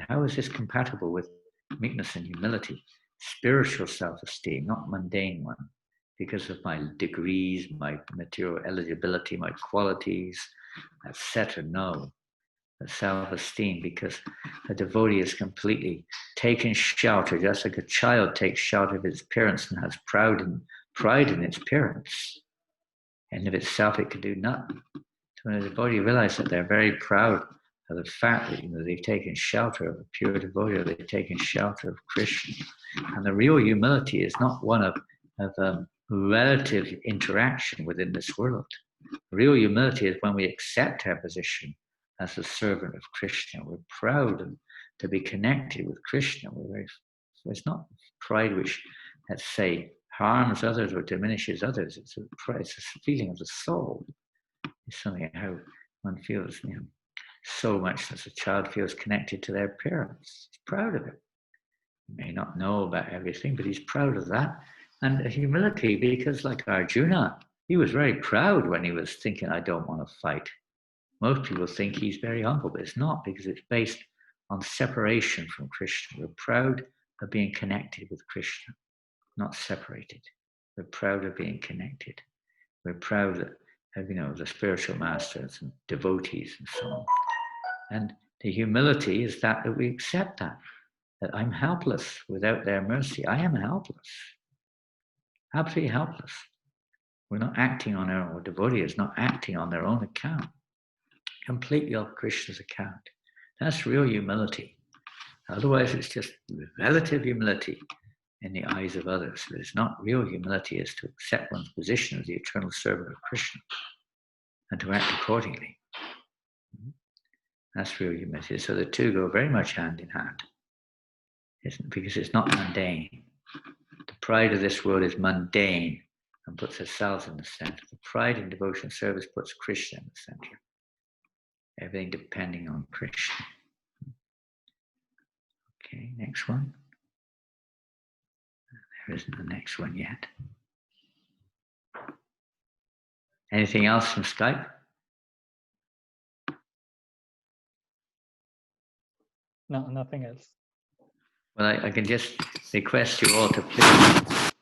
How is this compatible with meekness and humility? Spiritual self-esteem, not mundane one, because of my degrees, my material eligibility, my qualities, etc. No. Self-esteem, because a devotee is completely taken shelter, just like a child takes shelter of its parents and has pride in its parents. And of itself, it can do nothing. So when a devotee realizes that they're very proud of the fact that they've taken shelter of a pure devotee, or they've taken shelter of Krishna. And the real humility is not one of relative interaction within this world. Real humility is when we accept our position as a servant of Krishna. We're proud to be connected with Krishna. It's not pride which, let's say, harms others or diminishes others. It's a feeling of the soul. It's something how one feels, so much as a child feels connected to their parents. He's proud of it. He may not know about everything, but he's proud of that. And humility, because like Arjuna, he was very proud when he was thinking, I don't want to fight. Most people think he's very humble, but it's not, because it's based on separation from Krishna. We're proud of being connected with Krishna, not separated. We're proud of being connected. We're proud of the spiritual masters and devotees and so on. And the humility is that we accept that I'm helpless without their mercy. I am helpless, absolutely helpless. We're not acting on our own. Devotee is not acting on their own account, completely on Krishna's account. That's real humility. Otherwise, it's just relative humility in the eyes of others. But it's not real humility, is to accept one's position as the eternal servant of Krishna and to act accordingly. That's real humility. So the two go very much hand in hand, because it's not mundane. The pride of this world is mundane and puts ourselves in the center. The pride in devotion service puts Krishna in the center. Everything depending on Krishna. Okay, next one. There isn't the next one yet. Anything else from Skype? No, nothing else. Well, I can just request you all to please,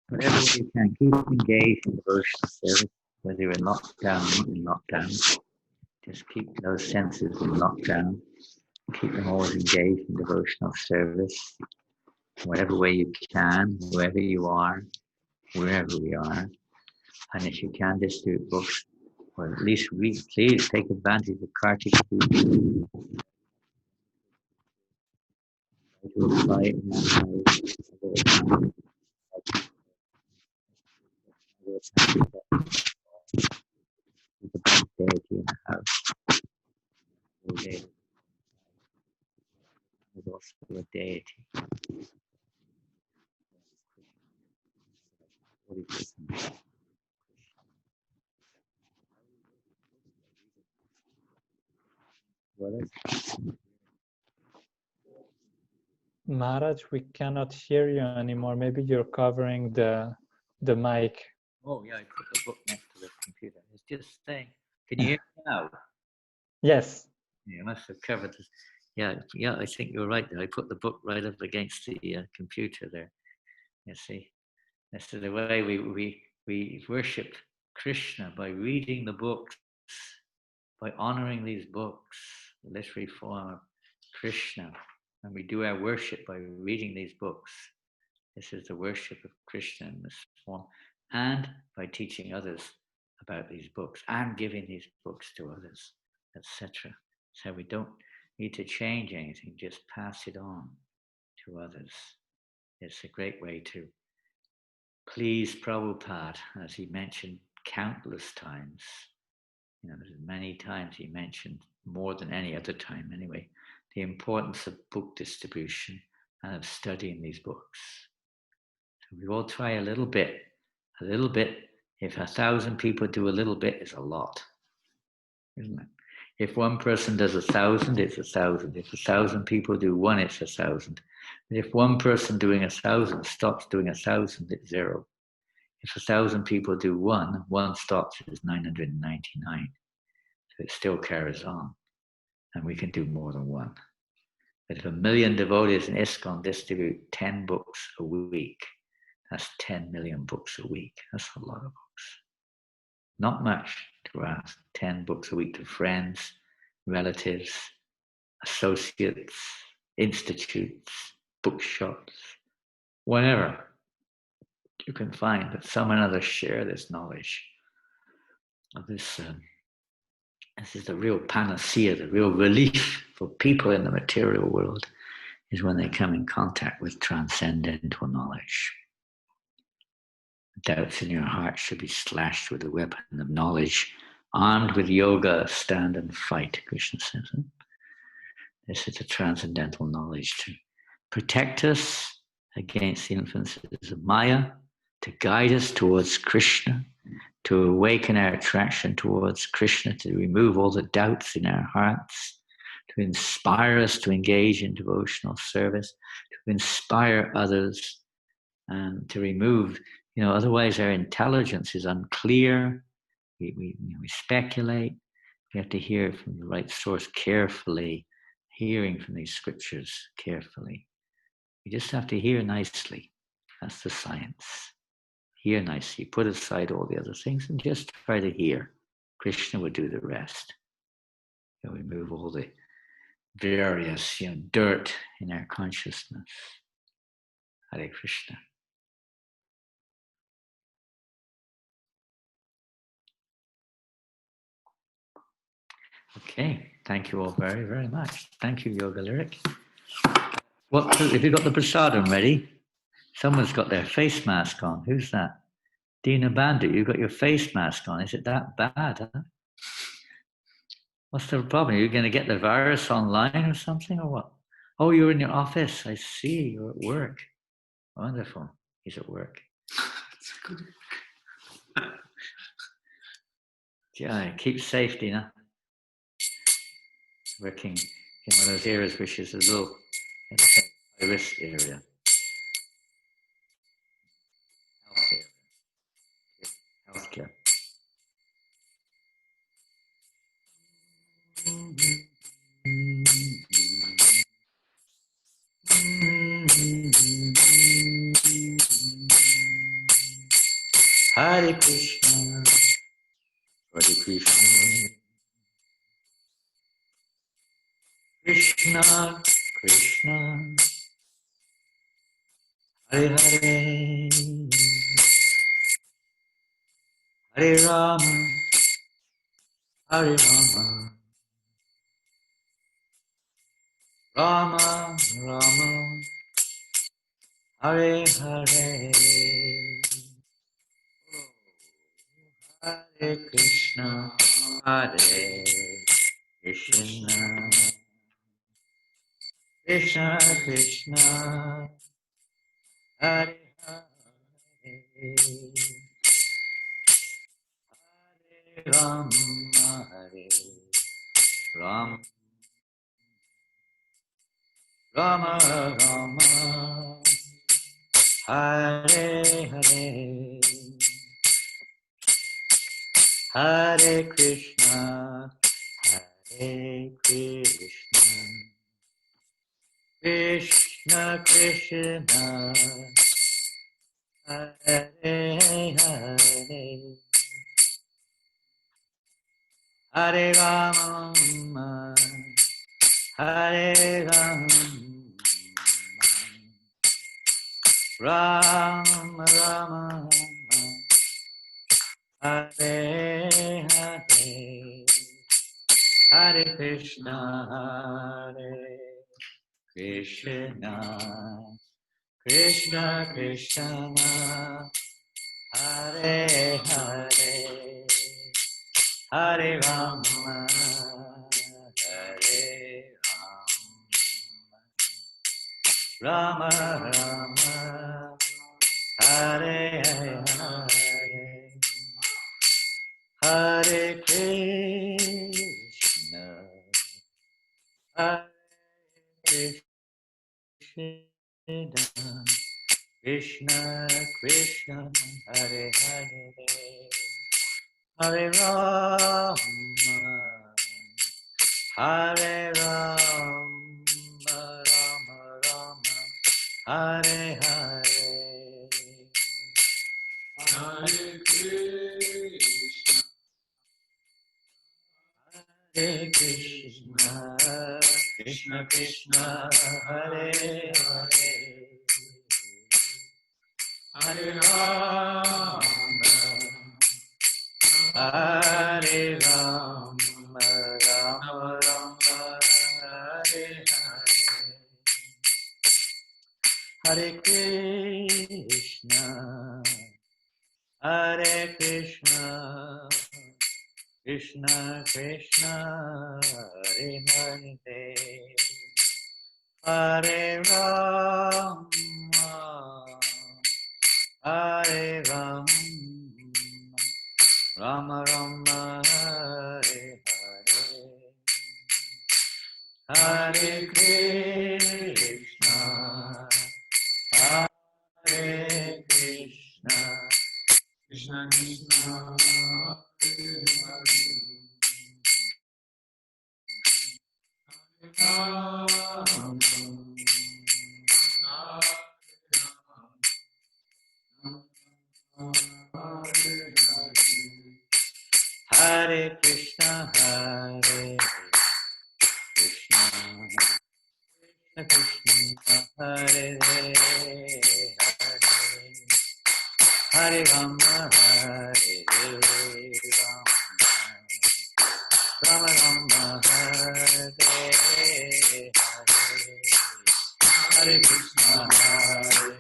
whatever you can, keep engaged in devotional service, whether you're in lockdown or not in lockdown. Just keep those senses in lockdown. keep them always engaged in devotional service, whatever way you can, whoever you are, wherever we are. And if you can distribute books, or at least read, please take advantage of Kartik to apply it in our lives. The best deity in the house. Is also a deity. Maharaj, we cannot hear you anymore. Maybe you're covering the mic. Oh yeah, I put the book next to the computer. It's just saying. Can you hear me now? Yes. You must have covered this. Yeah, I think you're right there. I put the book right up against the computer there. You see, this is the way we worship Krishna, by reading the books, by honoring these books, the literary form of Krishna. And we do our worship by reading these books. This is the worship of Krishna in this form, and by teaching others about these books and giving these books to others, etc. So we don't need to change anything, just pass it on to others. It's a great way to please Prabhupada, as he mentioned countless times. Many times he mentioned, more than any other time anyway, the importance of book distribution and of studying these books. So we all try a little bit. If 1,000 people do a little bit, it's a lot, isn't it? If one person does 1,000, it's 1,000. If 1,000 people do one, it's 1,000. And if one person doing 1,000 stops doing 1,000, it's 0. If 1,000 people do one stops, it's 999. So it still carries on, and we can do more than one. But if 1,000,000 devotees in ISKCON distribute 10 books a week, that's 10 million books a week. That's a lot of books. Not much to ask. 10 books a week to friends, relatives, associates, institutes, bookshops, whatever you can find that someone others share this knowledge of this. This is the real panacea, the real relief for people in the material world, is when they come in contact with transcendental knowledge. Doubts in your heart should be slashed with the weapon of knowledge. Armed with yoga, stand and fight, Krishna says. This is the transcendental knowledge to protect us against the influences of Maya, to guide us towards Krishna, to awaken our attraction towards Krishna, to remove all the doubts in our hearts, to inspire us to engage in devotional service, to inspire others, and to remove, otherwise our intelligence is unclear. We speculate. We have to hear from the right source carefully, hearing from these scriptures carefully. We just have to hear nicely. That's the science. Hear nicely. Put aside all the other things and just try to hear. Krishna will do the rest. He'll remove all the various, dirt in our consciousness. Hare Krishna. Okay, thank you all very, very much. Thank you, Yoga Lyrique. What have you got the prasadam ready? Someone's got their face mask on. Who's that? Dina Bandit, you've got your face mask on. Is it that bad? Huh? What's the problem? Are you going to get the virus online or something, or what? Oh, you're in your office. I see. You're at work. Wonderful. He's at work. Yeah, keep safe, Dina. Working in one of those areas which is a little high risk area. Healthcare. Hare Krishna, Hare Krishna, Krishna Krishna, Hare Hare, Hare Rama, Hare Rama, Rama Rama, Hare Hare, Hare Krishna, Hare Krishna, Krishna Krishna, Hare Hare, Hare Rama, Hare Rama, Rama Rama, Hare Hare, Hare Krishna, Hare Krishna, Krishna Krishna, Hare Hare, Hare Rama, Hare Rama, Rama Rama, Hare Hare, Hare Krishna, Hare Krishna, Krishna Krishna, Hare Hare, Hare Rama, Hare Rama, Rama Rama, Hare Hare, Hare Krishna, Hare Krishna, Krishna Krishna, Hare Hare, Hare Rama, Hare Rama, Rama Rama, Hare Hare, Hare Krishna, Hare Krishna, Krishna Krishna, Hare Hare, Hare Rama, Hare Rama, Rama Rama, Hare Hare, Hare Krishna, Hare Krishna, Krishna Krishna, Hare Hare, Hare Rama, Hare Rama, Rama Rama, Hare Hare, Hare Krishna, Hare Krishna, Krishna Krishna, Hare Hare, Hare Krishna, Hare Krishna, Krishna Hare Hare, Hare Rama, Hare Rama, Rama Rama, Hare Hare, Hare Krishna, Hare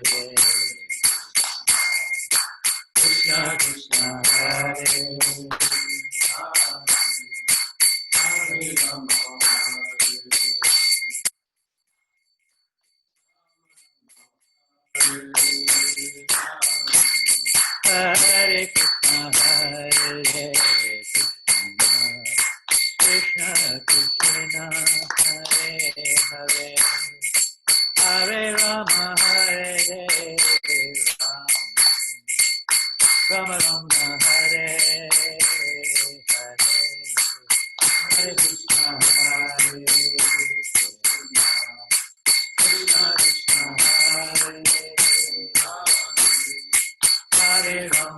Krishna, Krishna Hare Hare Rama, Hare Krishna, Hare Krishna, Krishna Hare Hare, Hare Rama, Hare Rama, Rama Rama, Hare Hare, Hare Krishna, Hare Krishna, Krishna Krishna, Hare Hare, Hare Rama, Hare Rama,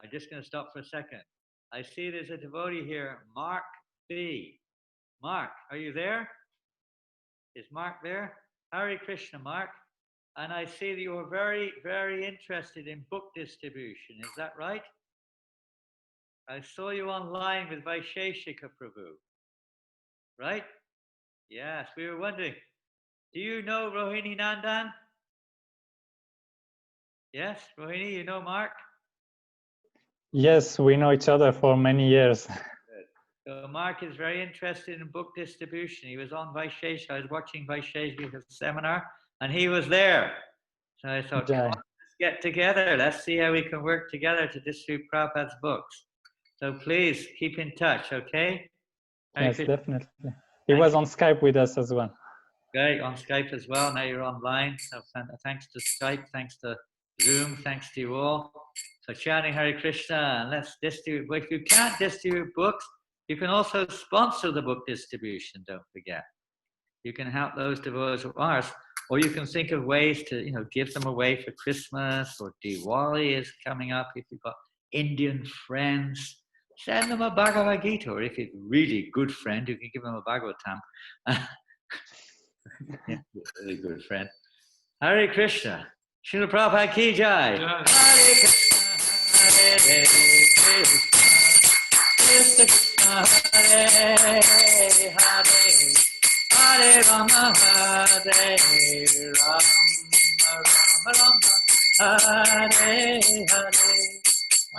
I'm just going to stop for a second. I see there's a devotee here, Mark B. Mark, are you there? Is Mark there? Hare Krishna, Mark. And I see that you are very, very interested in book distribution. Is that right? I saw you online with Vaisheshika Prabhu. Right? Yes, we were wondering. Do you know Rohini Nandan? Yes, Rohini, you know Mark? Yes, we know each other for many years. So Mark is very interested in book distribution. He was on Vaisheshika. I was watching Vaisheshika's seminar, and he was there. So I thought, come on, let's get together. Let's see how we can work together to distribute Prabhupada's books. So please keep in touch, okay? Yes, definitely. He was on Skype with us as well. Great, on Skype as well. Now you're online. So thanks to Skype, thanks to Zoom, thanks to you all. So chanting Hare Krishna, and let's distribute. But if you can't distribute books, you can also sponsor the book distribution, don't forget. You can help those devotees of ours, or you can think of ways to, give them away for Christmas, or Diwali is coming up. If you've got Indian friends, send them a Bhagavad Gita, or if you're a really good friend, you can give them a Bhagavatam. Yeah, really good friend. Hare Krishna. Srila Prabhupada ki jai. Hare Krishna, Hare Krishna, Krishna Krishna, Hare Hare, Hare Rama, Hare Rama, Rama Rama, Hare Hare,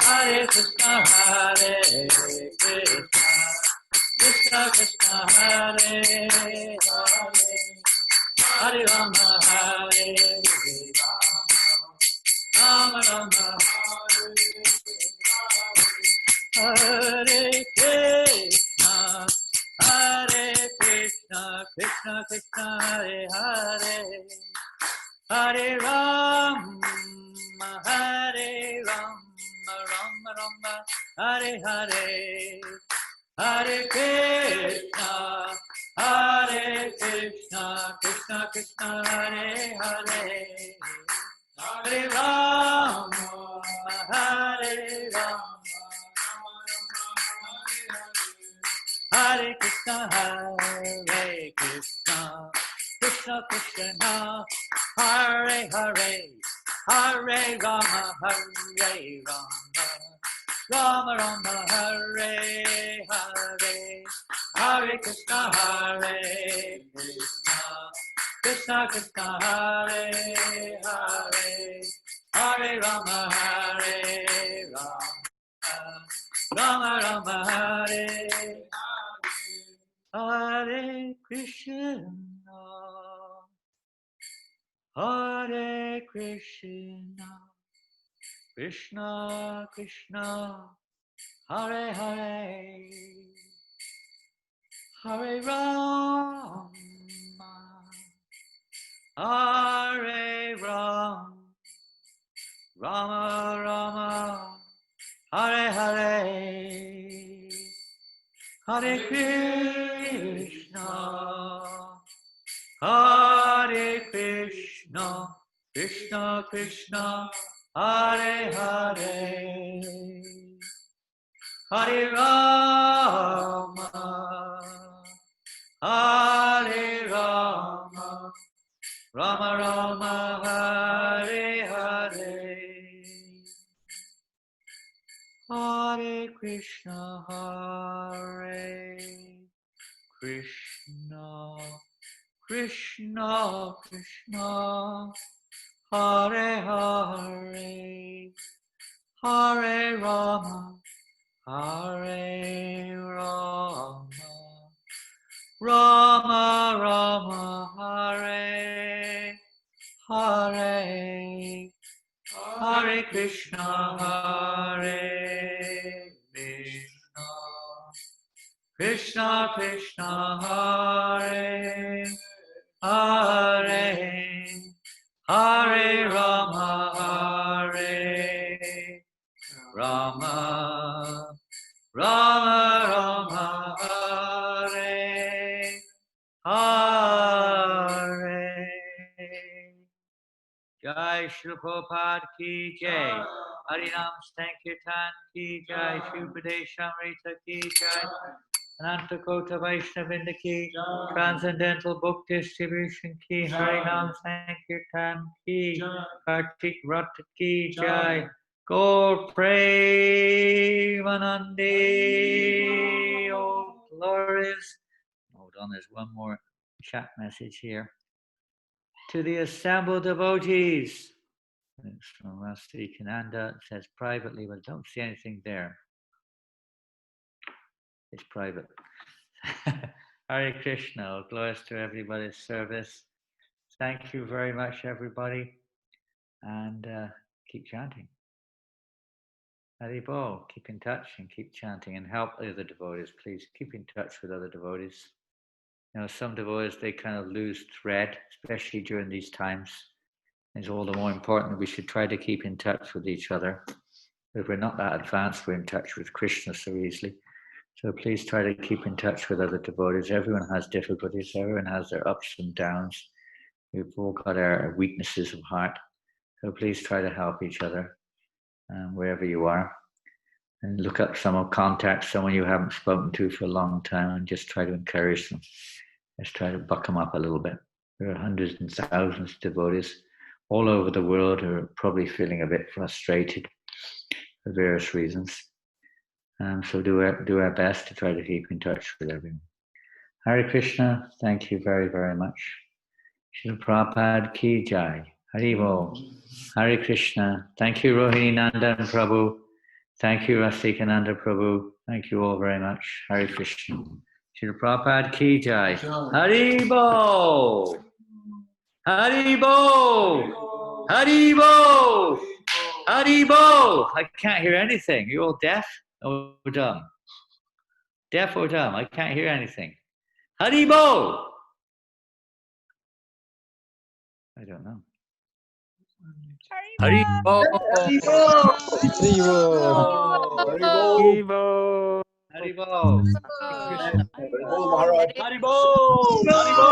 Hare Krishna, Hare Krishna, Krishna Krishna, Hare Hare, Hare Rama, Hare Rama, Rama Rama, Hare Krishna, Hare Krishna, Krishna Krishna, Hare Hare, Hare Rama, Hare Rama, Rama Rama, Hare Hare, Hare Krishna, Hare Krishna, Krishna Krishna, Hare Hare, Hare Rama, Hare Rama, Hare Krishna, Hare Krishna, Krishna Krishna, Hare Hare, Hare Rama, Hare Rama, Rama Rama, Hare Hare, Hare Krishna, Hare Krishna, Krishna Krishna, Hare Hare, Hare Rama, Hare Rama, Rama Rama, Hare Hare Krishna, Hare Krishna, Krishna Krishna, Hare Hare, Hare Rama, Hare Rama, Rama Rama, Hare Hare, Hare Krishna, Hare Krishna, Krishna Krishna, Hare Hare, Hare Rama, Hare Rama, Rama Rama Hare Hare, Hare Krishna Krishna, Krishna Krishna, Hare Hare, Hare Rama, Hare Rama, Rama Rama, Hare Hare, Hare Krishna, Hare Krishna, Krishna Krishna, Hare Hare, Hare Rama, Hare Rama, Rama Rama, Hare Hare. Jai Shri Prabhupada ki jai, Harinam Sankirtan ki jai, Shri Pradesh Amrita ki jai, Ananta Kota Vaishnavinda ki, Transcendental Book Distribution ki, Harinam Sankirtan ki, Kartik Rat ki jai, Gaur Premanande, oh glorious. Hold on, there's one more chat message here. To the assembled devotees. It's from Janananda. It says privately, but I don't see anything there. It's private. Hare Krishna, glories to everybody's service. Thank you very much, everybody. And keep chanting. Hare Bo, keep in touch and keep chanting and help the other devotees. Please keep in touch with other devotees. You know, some devotees, they kind of lose thread, especially during these times. It's all the more important that we should try to keep in touch with each other. If we're not that advanced, we're in touch with Krishna so easily. So please try to keep in touch with other devotees. Everyone has difficulties. Everyone has their ups and downs. We've all got our weaknesses of heart. So please try to help each other wherever you are. And look up someone, contact someone you haven't spoken to for a long time and just try to encourage them. Let's try to buck them up a little bit. There are hundreds and thousands of devotees all over the world who are probably feeling a bit frustrated for various reasons. So do our best to try to keep in touch with everyone. Hare Krishna, thank you very, very much. Srila Prabhupada ki jai. Haribo. Hare Krishna. Thank you, Rohini Nandan Prabhu. Thank you, Rasikananda Prabhu. Thank you all very much. Hare Krishna. Srila Prabhupada ki jai. Haribo. Haribo. Haribo. Haribo. I can't hear anything. You're all deaf or dumb? Deaf or dumb? I can't hear anything. Haribo. I don't know. Haribo. Haribo. Haribo. Haribo. Haribo. Haribo. Haribo.